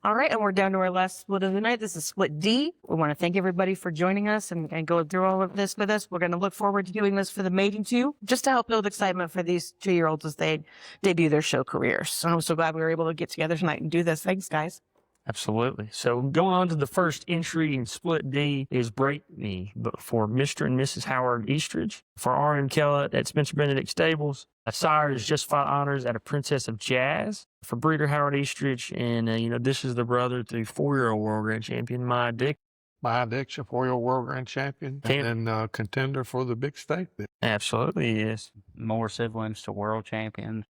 All right, and we're down to our last split of the night. This is Split D. We want to thank everybody for joining us and going through all of this with us. We're going to look forward to doing this for the maiden two, just to help build excitement for these 2-year-olds as they debut their show careers. So I'm so glad we were able to get together tonight and do this. Thanks, guys.
Absolutely. So going on to the first entry in Split D is Break Me, but for Mr. and Mrs. Howard Eastridge. For R.M. Kellett at Spencer Benedict Stables. A sire is Justified Honors at a Princess of Jazz. For breeder Howard Eastridge, and this is the brother to 4-year-old world grand champion Maya Dick.
Maya Dick's a 4-year-old world grand champion and then contender for the big stake.
Absolutely, yes.
More siblings to world champions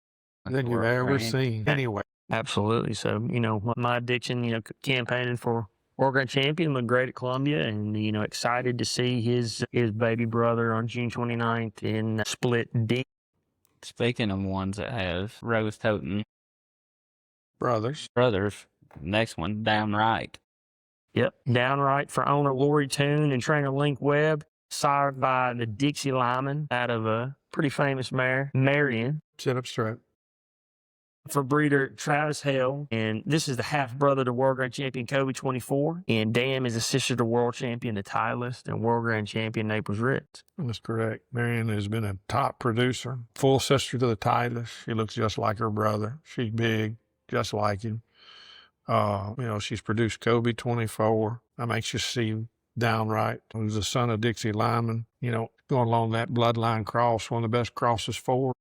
than you've ever seen. Anyway.
Absolutely. So, my addiction, campaigning for world grand champion, looked great at Columbia and, excited to see his baby brother on June 29th in Split D.
Speaking of ones that have Rose Toten
brothers,
next one, Downright.
Yep. Downright for owner Lori Toon and trainer Link Webb, sired by the Dixie Lyman out of a pretty famous mare, Marion.
Sit up straight.
For breeder Travis Hale, and this is the half brother to world grand champion Kobe 24, and Dam is a sister to world champion the Titleist and world grand champion Naples Ritz.
That's correct. Marion has been a top producer, full sister to the Titleist. She looks just like her brother. She's big, just like him. She's produced Kobe 24. I'm anxious to see Downright, who's the son of Dixie Lyman. Going along that bloodline cross, one of the best crosses for.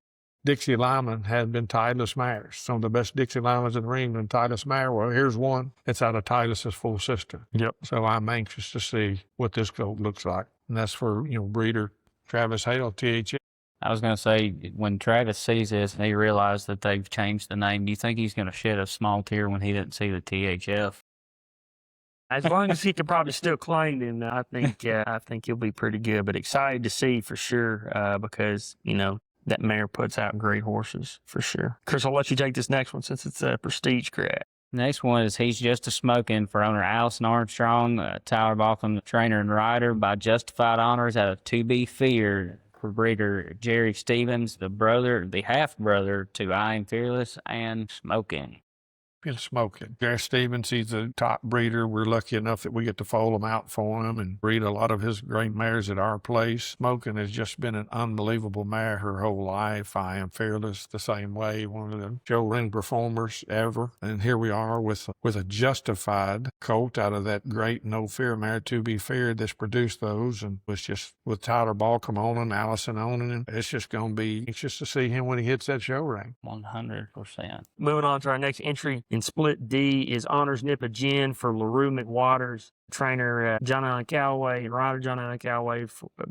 Dixie Lyman had been Titleist mares. Some of the best Dixie Lymans in the ring been Titleist mare. Well, here's one. It's out of Titleist's full sister.
Yep.
So I'm anxious to see what this colt looks like. And that's for, breeder Travis Hale, THF.
I was going to say, when Travis sees this and he realizes that they've changed the name, do you think he's going to shed a small tear when he didn't see the THF?
As long as he can probably still claim him, I think he'll be pretty good. But excited to see for sure because, that mare puts out great horses for sure. Chris, I'll let you take this next one since it's a prestige grad.
Next one is He's Just a Smokin' for owner Allison Armstrong, Tyler Balcom, trainer and rider by Justified Honors out of To Be Feared for breeder Jerry Stevens, the half brother to I Am Fearless and Smokin'.
Smoking. Jerry Stevens, he's a top breeder. We're lucky enough that we get to foal him out for him and breed a lot of his great mares at our place. Smoking has just been an unbelievable mare her whole life. I Am Fearless the same way, one of the show ring performers ever. And here we are with a Justified colt out of that great No Fear mare To Be Feared that's produced those. And it's just with Tyler Balcom owning him, Allison owning him, it's just going to be anxious to see him when he hits that show ring.
100%.
Moving on to our next entry. In Split D is Honors Nippa Gin for LaRue McWaters, trainer John Allen Callaway, and rider John Allen Callaway.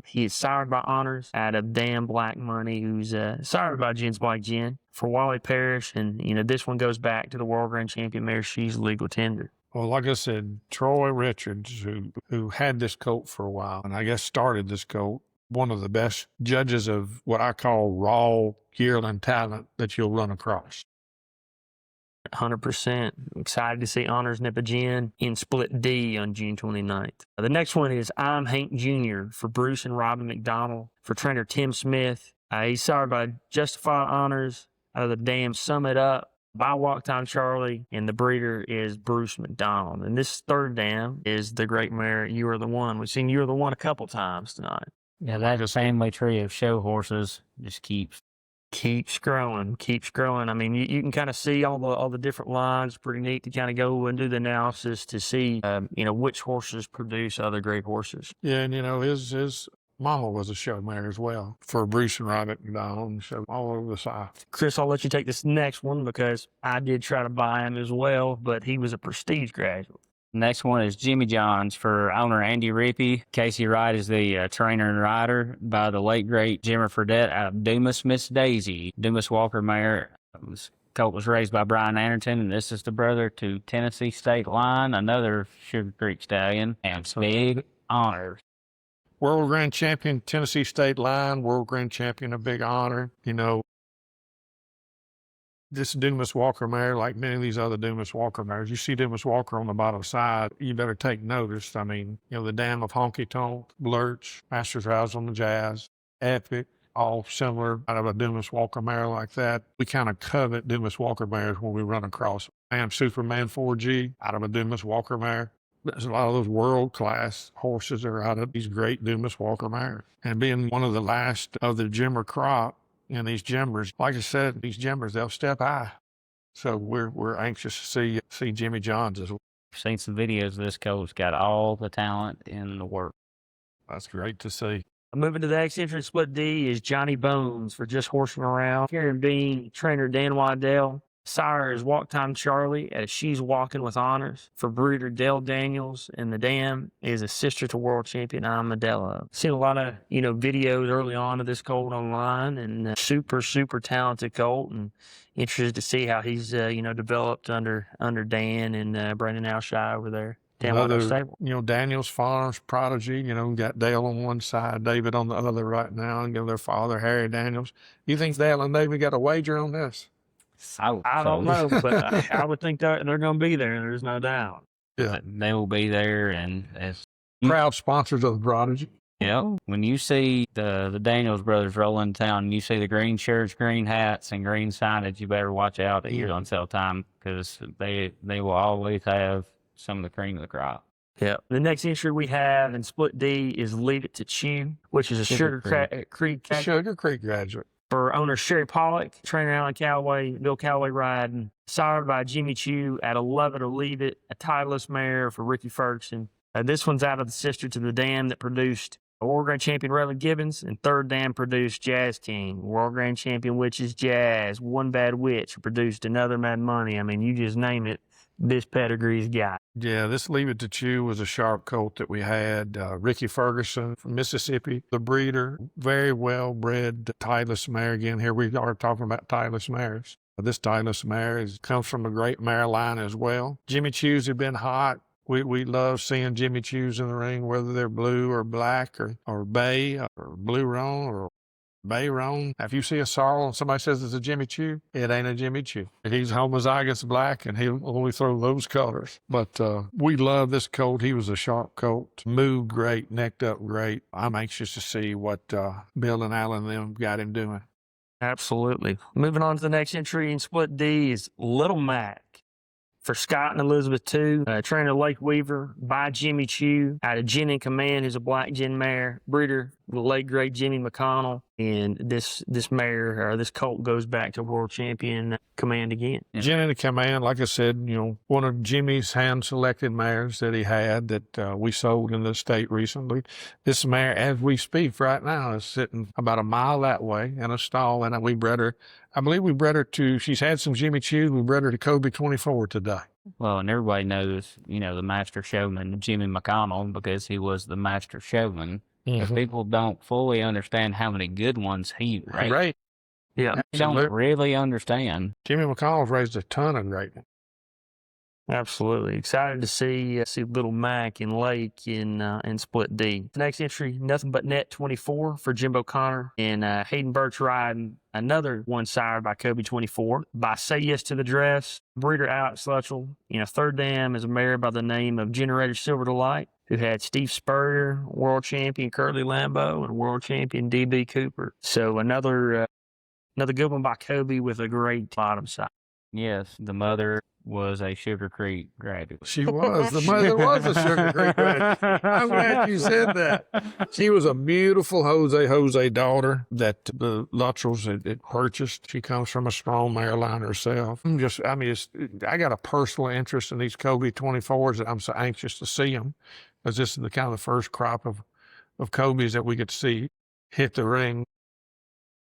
He is sired by Honors out of Dan Black Money, who's sired by Jen's Black Gin for Wally Parrish. And, this one goes back to the World Grand Champion mare. She's legal tender.
Well, like I said, Troy Richards, who had this colt for a while, and I guess started this colt, one of the best judges of what I call raw yearling talent that you'll run across.
100%. Excited to see Honors Nippa Gin in Split D on June 29th. The next one is I'm Hank Jr. for Bruce and Robin McDonald for trainer Tim Smith. He's sired by Justified Honors out of the Dam Summit Up by Walk Time Charlie, and the breeder is Bruce McDonald. And this third dam is the great mare, You Are the One. We've seen You Are the One a couple times tonight.
Yeah, that family tree of show horses just keeps
growing. I mean, you can kind of see all the different lines. Pretty neat to kind of go and do the analysis to see, which horses produce other great horses.
Yeah, and his mama was a show mare as well for Bruce and Robert McDonald, and show all over the South.
Chris, I'll let you take this next one because I did try to buy him as well, but he was a prestige graduate.
Next one is Jimmy John's for owner Andy Rippey. Casey Wright is the trainer and rider by the late, great Jimmer Fredette out of Dumas Miss Daisy. Dumas Walker mare. Colt was raised by Brian Anderton, and this is the brother to Tennessee State Line, another Sugar Creek stallion, and big honors.
World Grand Champion, Tennessee State Line, World Grand Champion, a big honor. This Dumas Walker mare, like many of these other Dumas Walker mares, you see Dumas Walker on the bottom side, you better take notice. I mean, the dam of Honky Tonk, Lurch, Masters Rouse on the Jazz, Epic, all similar out of a Dumas Walker mare like that. We kind of covet Dumas Walker mares when we run across them. And Superman 4G out of a Dumas Walker mare. There's a lot of those world-class horses that are out of these great Dumas Walker mares. And being one of the last of the Jimmer crop, and these Jimmers, like I said, these Jimmers, they'll step high. So we're anxious to see Jimmy Johns as well.
I've seen some videos of this coach, got all the talent in the world.
That's great to see.
Moving to the next entry, Split D, is Johnny Bones for Just Horsing Around. Karen Bean, trainer Dan Waddell. Sire is Walk Time Charlie as She's Walking with Honors for breeder Dale Daniels, and the dam is a sister to world champion Amadella. Seen a lot of videos early on of this colt online, and super talented colt, and interested to see how he's developed under Dan and Brandon Alshire over there.
Daniels Farms, Prodigy, got Dale on one side, David on the other right now, and their father, Harry Daniels. You think Dale and David got a wager on this?
I don't know, but I would think they're going to be there. There's no doubt.
Yeah,
they will be there, and as
proud sponsors of the Prodigy.
Yeah, when you see the Daniels brothers roll in town, and you see the green shirts, green hats, and green signage, you better watch out at your on sale time because they will always have some of the cream of the crop.
Yeah. The next entry we have in Split D is Leave It to Chew, which is a Sugar Creek
graduate.
For owner Sherry Pollock, trainer Alan Callaway, Bill Callaway riding, sired by Jimmy Chew at 11 or Leave It, a titleless mare for Ricky Ferguson. This one's out of the sister to the dam that produced World Grand Champion Raylan Gibbons, and third dam produced Jazz King. World Grand Champion Witches Jazz, One Bad Witch produced Another Mad Money. I mean, you just name it, this pedigree's got.
Yeah, this Leave It to Chew was a sharp colt that we had. Ricky Ferguson from Mississippi, the breeder, very well bred, titleless mare. Again, here we are talking about titleless mares. This titleless mare comes from a great mare line as well. Jimmy Chews have been hot. We love seeing Jimmy Chews in the ring, whether they're blue or black or bay or blue roan or bay roan. If you see a sorrel and somebody says it's a Jimmy Chew, it ain't a Jimmy Chew. He's homozygous black, and he'll only throw those colors. But we love this colt. He was a sharp colt. Moved great, necked up great. I'm anxious to see what Bill and Alan and them got him doing.
Absolutely. Moving on to the next entry in Split D is Little Mac. For Scott and Elizabeth II, trainer Lake Weaver by Jimmy Chew out of Gin in Command, who's a black gin mare, breeder the late great Jimmy McConnell, and this mare or this colt goes back to world champion Command again.
Yeah. Gin in Command, like I said, one of Jimmy's hand selected mares that he had that we sold in the state recently. This mare, as we speak right now, is sitting about a mile that way in a stall, and we bred her. I believe we bred her she's had some Jimmy Chews. We bred her to Kobe 24 today.
Well, and everybody knows, the master showman, Jimmy McConnell, because he was the master showman. Mm-hmm. If people don't fully understand how many good ones he raised.
Right.
Yeah.
They don't really understand.
Jimmy McConnell's raised a ton of great ones.
Absolutely. Excited to see Little Mac in Lake in Split D. The next entry, Nothing But Net 24 for Jimbo Connor, and Hayden Birch riding another one sired by Kobe 24 by Say Yes to the Dress, breeder Alex Luttrell. Third dam is a mare by the name of Generator Silver Delight, who had Steve Spurrier, world champion Curly Lambeau, and world champion DB Cooper. So another good one by Kobe with a great bottom side.
Yes, the mother was a Sugar Creek graduate.
She was. The mother was a Sugar Creek graduate. I'm glad you said that. She was a beautiful Jose daughter that the Luttrells had purchased. She comes from a strong mare line herself. I got a personal interest in these Kobe 24s that I'm so anxious to see them, because this is the kind of the first crop of Kobe's that we get to see hit the ring.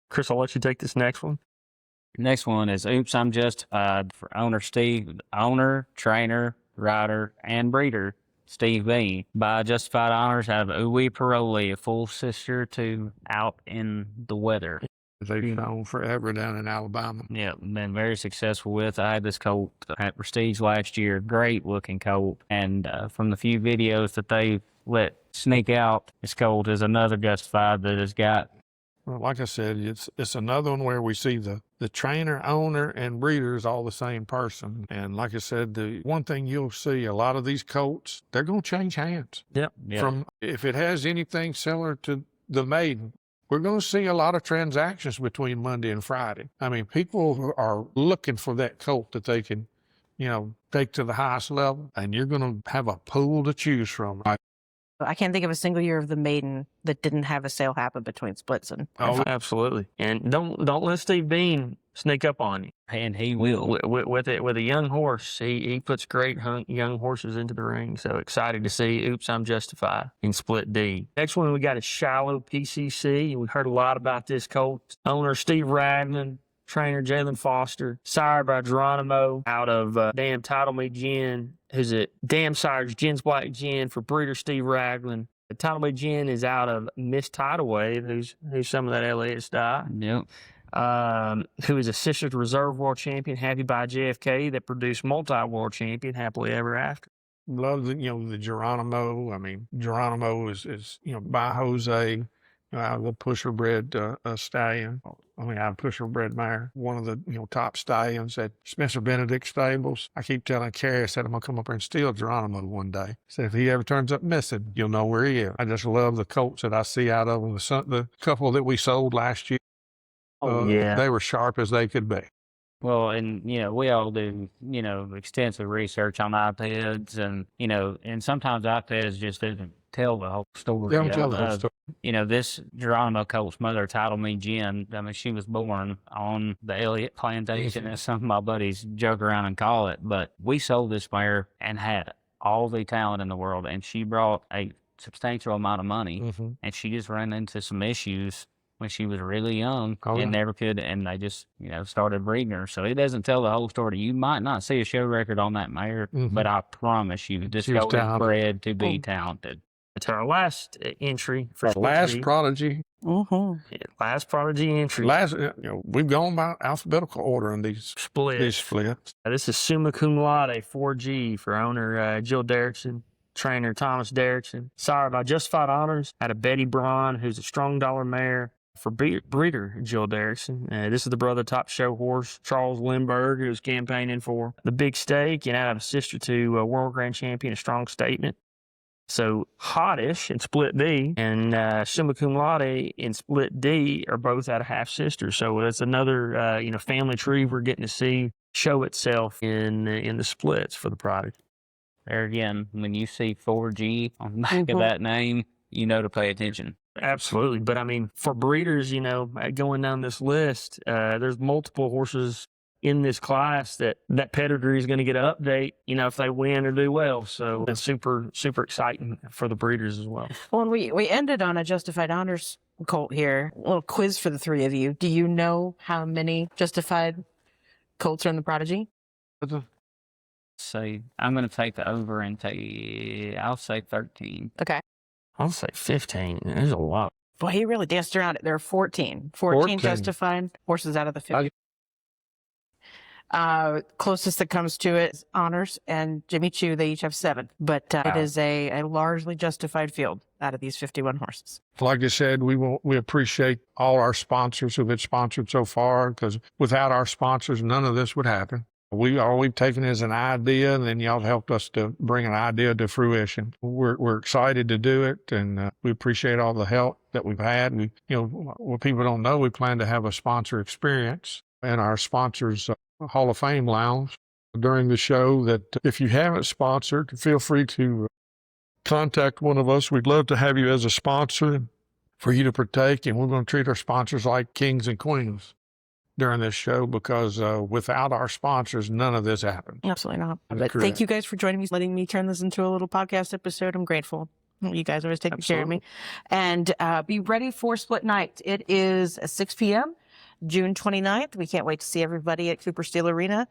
Chris, I'll let you take this next one.
Next one is Oops, I'm Justified for owner Steve, owner, trainer, rider, and breeder Steve Bean. By Justified Honors out of Uwe Paroli, a full sister to Out in the Weather.
They've known forever down in Alabama.
Yeah, been very successful with. I had this colt at Prestige last year. Great looking colt. And from the few videos that they let sneak out, this colt is another Justified that has got.
Well, like I said, it's another one where we see the trainer, owner, and breeder is all the same person. And like I said, the one thing you'll see, a lot of these colts, they're going to change hands.
Yep.
From if it has anything similar to the maiden, we're going to see a lot of transactions between Monday and Friday. I mean, people are looking for that colt that they can, take to the highest level, and you're going to have a pool to choose from.
I can't think of a single year of the maiden that didn't have a sale happen between splits and.
Oh, absolutely. And don't let Steve Bean sneak up on you.
And he will.
With a young horse, he puts great young horses into the ring. So excited to see Oops, I'm Justified in Split D. Next one we got is Shallow PCC. We heard a lot about this colt. Owner Steve Ragland, trainer Jalen Foster, sired by Geronimo out of Damn Title Me Gin, who's a Damn Sires Gin's Black Gin for breeder Steve Ragland. The Title Me Gin is out of Miss Tidal Wave, who's some of that Elliott style.
Yep.
Who is a Sisters Reserve World Champion, Happy by JFK, that produced multi-world champion, Happily Ever After.
Love the Geronimo. I mean, Geronimo is by Jose, the pusher bred stallion. I pusher bred mare. One of the top stallions at Spencer Benedict stables. I keep telling Carrie, I said I'm gonna come up here and steal Geronimo one day. So if he ever turns up missing, you'll know where he is. I just love the colts that I see out of them. The couple that we sold last year. They were sharp as they could be.
Well, and, we all do, extensive research on iPads and sometimes iPads just doesn't tell the whole story.
They don't tell the whole story.
This Geronimo colt's mother, Title Me Gin, she was born on the Elliott Plantation, as some of my buddies joke around and call it. But we sold this mare and had all the talent in the world, and she brought a substantial amount of money, and she just ran into some issues when she was really young and never could, and they just, started breeding her. So it doesn't tell the whole story. You might not see a show record on that mare, but I promise you, this goat is bred to be talented.
It's our last entry for
our last Prodigy.
Last Prodigy entry.
We've gone by alphabetical order in these splits.
This is Summa Cum Laude 4G for owner Jill Derrickson, trainer Thomas Derrickson. Sired by Justified Honors out of Betty Braun, who's a strong dollar mare for breeder Jill Derrickson. This is the brother top show horse Charles Lindbergh, who's campaigning for the big stake, and out of a sister to World Grand Champion, A Strong Statement. So Hottish in Split D and Summa Cum Laude in Split D are both out of half sisters. So it's another family tree we're getting to see show itself in the splits for the Prodigy.
There again, when you see 4G on the back of that name, to pay attention.
Absolutely. But for breeders, going down this list, there's multiple horses in this class that pedigree is going to get an update, if they win or do well. So it's super, super exciting for the breeders as well.
Well, and we ended on a Justified Honors colt here. A little quiz for the three of you. Do you know how many Justified colts are in the Prodigy?
So I'm going to take the over and I'll say 13.
Okay.
I'll say 15. There's a lot.
Boy, he really danced around it. There are 14. 14 Justified horses out of the 50. Closest that comes to it is Honors and Jimmy Choo. They each have 7. But it is a largely Justified field out of these 51 horses.
Like I said, we appreciate all our sponsors who've been sponsored so far, because without our sponsors, none of this would happen. All we've taken is an idea, and then y'all helped us to bring an idea to fruition. We're excited to do it, and we appreciate all the help that we've had. What people don't know, we plan to have a sponsor experience, and our sponsors Hall of Fame lounge during the show that if you haven't sponsored, feel free to contact one of us. We'd love to have you as a sponsor for you to partake, and we're going to treat our sponsors like kings and queens during this show because without our sponsors, none of this happened.
Absolutely not.
That's
But
correct.
thank you guys for joining me, letting me turn this into a little podcast episode. I'm grateful. You guys always take care of me. And be ready for Split Night. It is 6 p.m., June 29th. We can't wait to see everybody at Cooper Steel Arena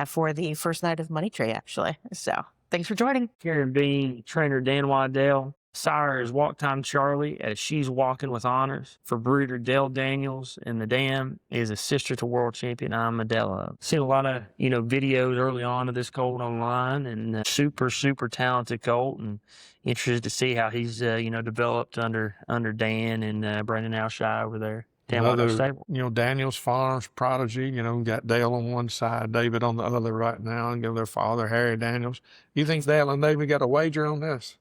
for the first night of Money Tray, actually. So thanks for joining.
Karen Bean, trainer Dan Waddell. Sire is Walk Time Charlie as She's Walking with Honors. For breeder Dale Daniels, and the dam is a sister to world champion Modelo. Seen a lot of videos early on of this colt online, and super talented colt, and interested to see how he's developed under Dan and Brandon Alshire over there. Dan Waddell stable.
Daniels Farms, Prodigy, got Dale on one side, David on the other right now, and their father, Harry Daniels. You think Dale and David got a wager on this?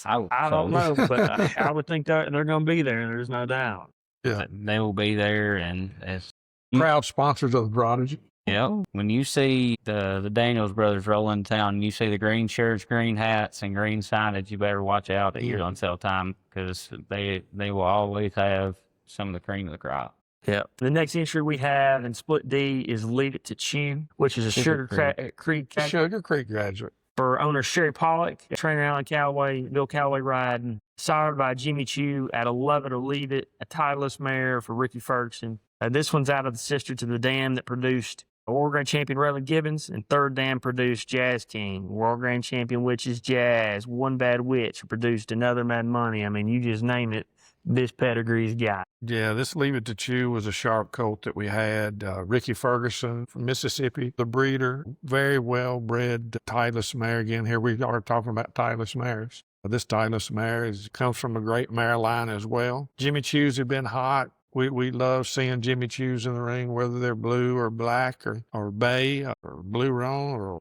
I don't know, but I would think that they're going to be there. There's no doubt.
Yeah.
They will be there, and as
Proud sponsors of the Prodigy.
when you see the Daniels brothers roll into town and you see the green shirts, green hats, and green signage, you better watch out at your on sale time because they will always have some of the cream of the crop.
Yeah. The next entry we have in Split D is Leave It to Chew, which is a Sugar Creek
Sugar Creek graduate.
for owner Sherry Pollock, trainer Alan Calloway, Bill Calloway riding, sired by Jimmy Chew at 11 or Leave It, a titleist mare for Ricky Ferguson. This one's out of the sister to the dam that produced World Grand Champion Raylan Gibbons, and third dam produced Jazz King. World Grand Champion Witches Jazz, One Bad Witch produced Another Mad Money. I mean, you just name it, this pedigree's got.
Yeah, this Leave It to Chew was a sharp colt that we had. Ricky Ferguson from Mississippi, the breeder, very well bred titleist mare. Again, here we are talking about titleist mares. This titleist mare comes from a great mare line as well. Jimmy Chews have been hot. We love seeing Jimmy Chews in the ring, whether they're blue or black or bay or blue roan or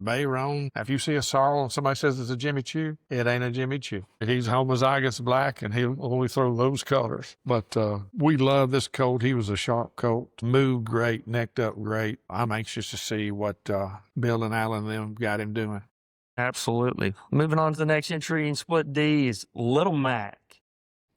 bay roan. If you see a sorrel and somebody says it's a Jimmy Chew, it ain't a Jimmy Chew. He's homozygous black and he'll only throw those colors. But we love this colt. He was a sharp colt, moved great, necked up great. I'm anxious to see what Bill and Alan and them got him doing.
Absolutely. Moving on to the next entry in Split D is Little Mac.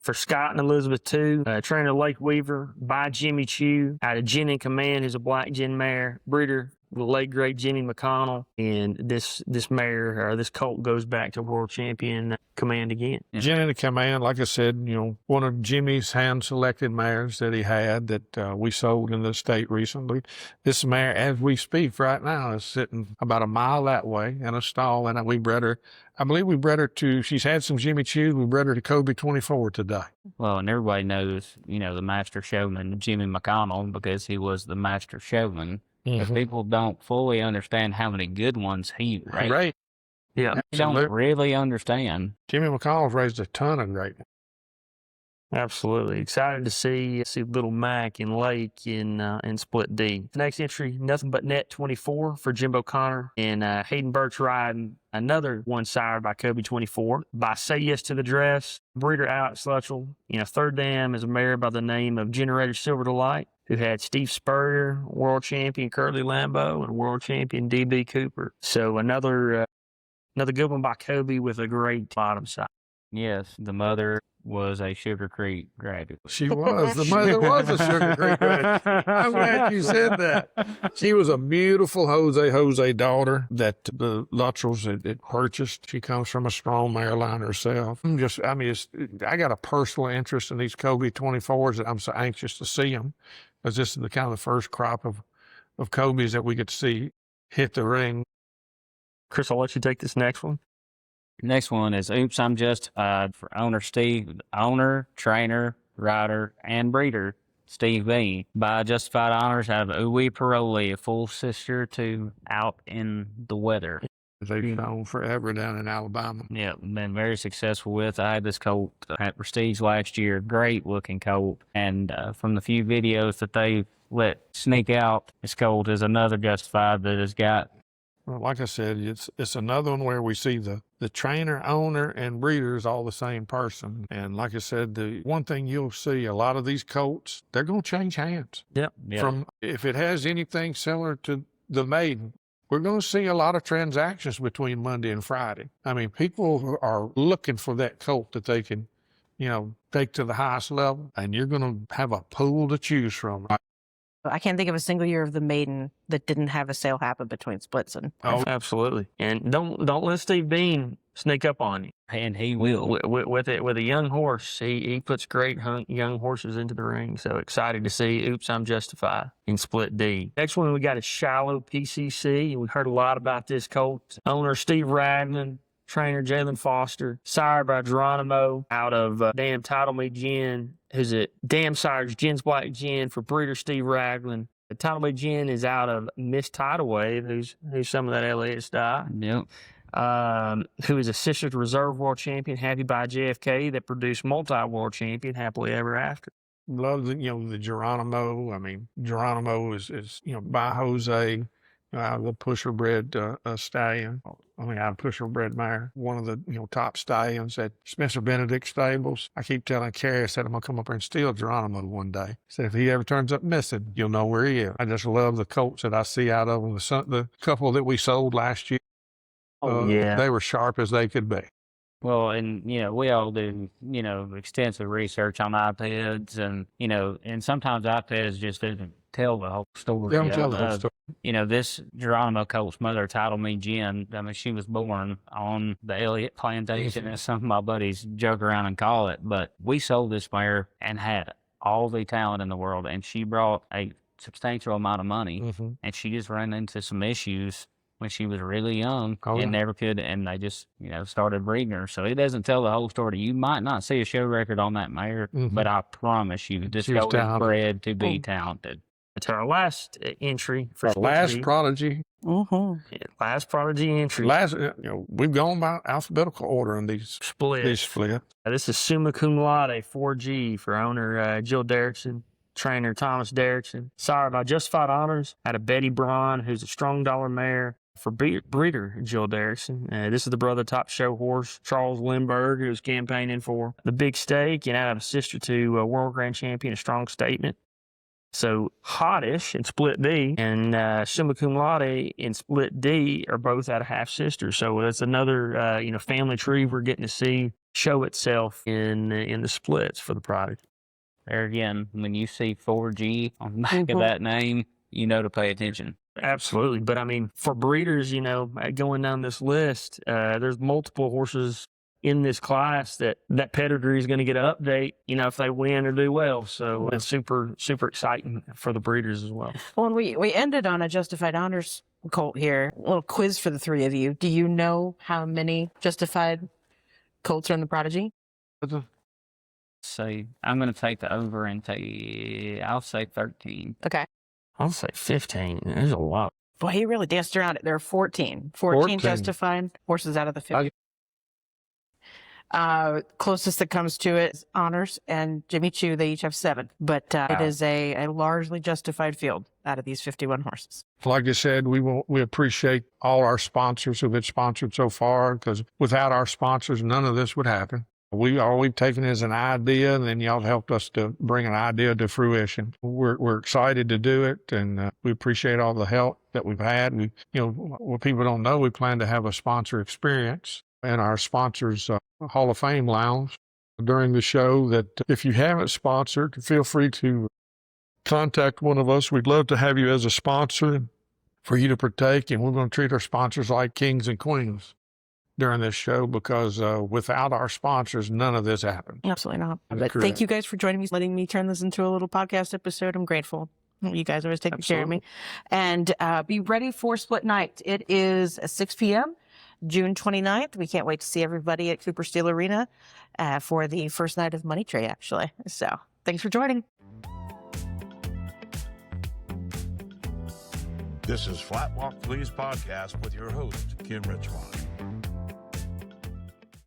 For Scott and Elizabeth too, trainer Lake Weaver by Jimmy Chew, out of Gin in Command, who's a black gin mare, breeder the late great Jimmy McConnell, and this mare or this colt goes back to world champion Command again.
Gin in Command, like I said, one of Jimmy's hand-selected mares that he had that we sold in the state recently. This mare, as we speak right now, is sitting about a mile that way in a stall, and we bred her. I believe we bred her to, she's had some Jimmy Chew. We bred her to Kobe 24 today.
Well, and everybody knows, the master showman, Jimmy McConnell, because he was the master showman. But people don't fully understand how many good ones he raised.
Right.
Yeah.
They don't really understand.
Jimmy McConnell's raised a ton of great ones.
Absolutely. Excited to see Little Mac in Lake in Split D. Next entry, Nothing But Net 24 for Jimbo Connor, and Hayden Birch riding another one sired by Kobe 24 by Say Yes to the Dress, breeder Alex Luttrell. Third dam is a mare by the name of Generator Silver Delight, who had Steve Spurrier, world champion Curly Lambeau, and world champion D.B. Cooper. So another good one by Kobe with a great bottom side.
Yes, the mother was a Sugar Creek graduate.
She was. The mother was a Sugar Creek graduate. I'm glad you said that. She was a beautiful Jose daughter that the Luttrells had purchased. She comes from a strong mare line herself. I got a personal interest in these Kobe 24s that I'm so anxious to see them, because this is the kind of the first crop of Kobe's that we get to see hit the ring.
Chris, I'll let you take this next one.
Next one is Oops, I'm Justified for owner Steve, owner, trainer, rider, and breeder Steve Bean by Justified Honors out of Uwe Paroli, a full sister to Out in the Weather.
They've known forever down in Alabama.
Yeah, been very successful with. I had this colt at Prestige last year, great looking colt, and from the few videos that they let sneak out, this colt is another Justified that has got
Well, like I said, it's another one where we see the trainer, owner, and breeder is all the same person. And like I said, the one thing you'll see, a lot of these colts, they're going to change hands.
Yep.
From if it has anything similar to the maiden, we're going to see a lot of transactions between Monday and Friday. I mean, people are looking for that colt that they can, take to the highest level, and you're going to have a pool to choose from.
I can't think of a single year of the maiden that didn't have a sale happen between splits and.
Oh, absolutely. And don't let Steve Bean sneak up on you.
And he will.
With a young horse, he puts great young horses into the ring. So excited to see Oops, I'm Justified in Split D. Next one we got is Shallow PCC. We heard a lot about this colt. Owner Steve Ragland, trainer Jalen Foster, sired by Geronimo out of Damn Title Me Gin, who's a Damn Sires Gin's Black Gin for breeder Steve Ragland. The Title Me Gin is out of Miss Tidal Wave, who's some of that LAS die.
Yep.
Who is a sister to Reserve World Champion, Happy by JFK, that produced multi-world champion, Happily Ever After.
Love the Geronimo. I mean, Geronimo is by Jose, out of the pusher bred stallion. Out of pusher bred mare. One of the top stallions at Spencer Benedict Stables. I keep telling Carrie, I said I'm gonna come up here and steal Geronimo one day. I said if he ever turns up missing, you'll know where he is. I just love the colts that I see out of him. The couple that we sold last year. They were sharp as they could be.
Well, and, we all do, extensive research on iPads and sometimes iPads just doesn't tell the whole story.
They don't tell the whole story.
This Geronimo colt's mother, Title Me Gin, she was born on the Elliott Plantation, as some of my buddies joke around and call it. But we sold this mare and had all the talent in the world, and she brought a substantial amount of money, and she just ran into some issues when she was really young and never could, and they just, started breeding her. So it doesn't tell the whole story. You might not see a show record on that mare, but I promise you, this goat is bred to be talented.
It's our last entry for
last Prodigy.
Last Prodigy entry.
We've gone by alphabetical order in these
splits. This is Summa Cum Laude 4G for owner Jill Derrickson. Trainer Thomas Derrickson, sired by Justified Honors out of Betty Braun, who's a strong dollar mare for breeder Jill Derrickson. This is the brother top show horse Charles Lindbergh, who's campaigning for the big stake, and out of a sister to World Grand Champion, A Strong Statement. So Hottish in Split D and Summa Cum Laude in Split D are both out of half sisters. So that's another family tree we're getting to see show itself in the splits for the Prodigy.
There again, when you see 4G on the back of that name, to pay attention.
Absolutely. But for breeders, going down this list, there's multiple horses in this class that pedigree is going to get an update, if they win or do well. So it's super, super exciting for the breeders as well.
Well, and we ended on a Justified Honors colt here. A little quiz for the three of you. Do you know how many Justified colts are in the Prodigy?
So I'm going to take the over and I'll say 13.
Okay.
I'll say 15. There's a lot.
Boy, he really danced around it. There are 14. 14 Justified horses out of the 50. Closest that comes to it is Honors and Jimmy Choo. They each have 7. But it is a largely Justified field out of these 51 horses.
Like I said, we appreciate all our sponsors who've been sponsored so far, because without our sponsors, none of this would happen. All we've taken is an idea, and then y'all helped us to bring an idea to fruition. We're excited to do it, and we appreciate all the help that we've had. What people don't know, we plan to have a sponsor experience in our sponsors Hall of Fame lounge during the show. That if you haven't sponsored, feel free to contact one of us. We'd love to have you as a sponsor for you to partake, and we're going to treat our sponsors like kings and queens during this show, because without our sponsors, none of this happened.
Absolutely not. But thank you guys for joining me, letting me turn this into a little podcast episode. I'm grateful. You guys always take care of me. And be ready for Split Night. It is 6 p.m., June 29th. We can't wait to see everybody at Cooper Steel Arena for the first night of Money Tray, actually. So thanks for joining.
This is Flatwalk Please podcast with your host, Kim Richmond.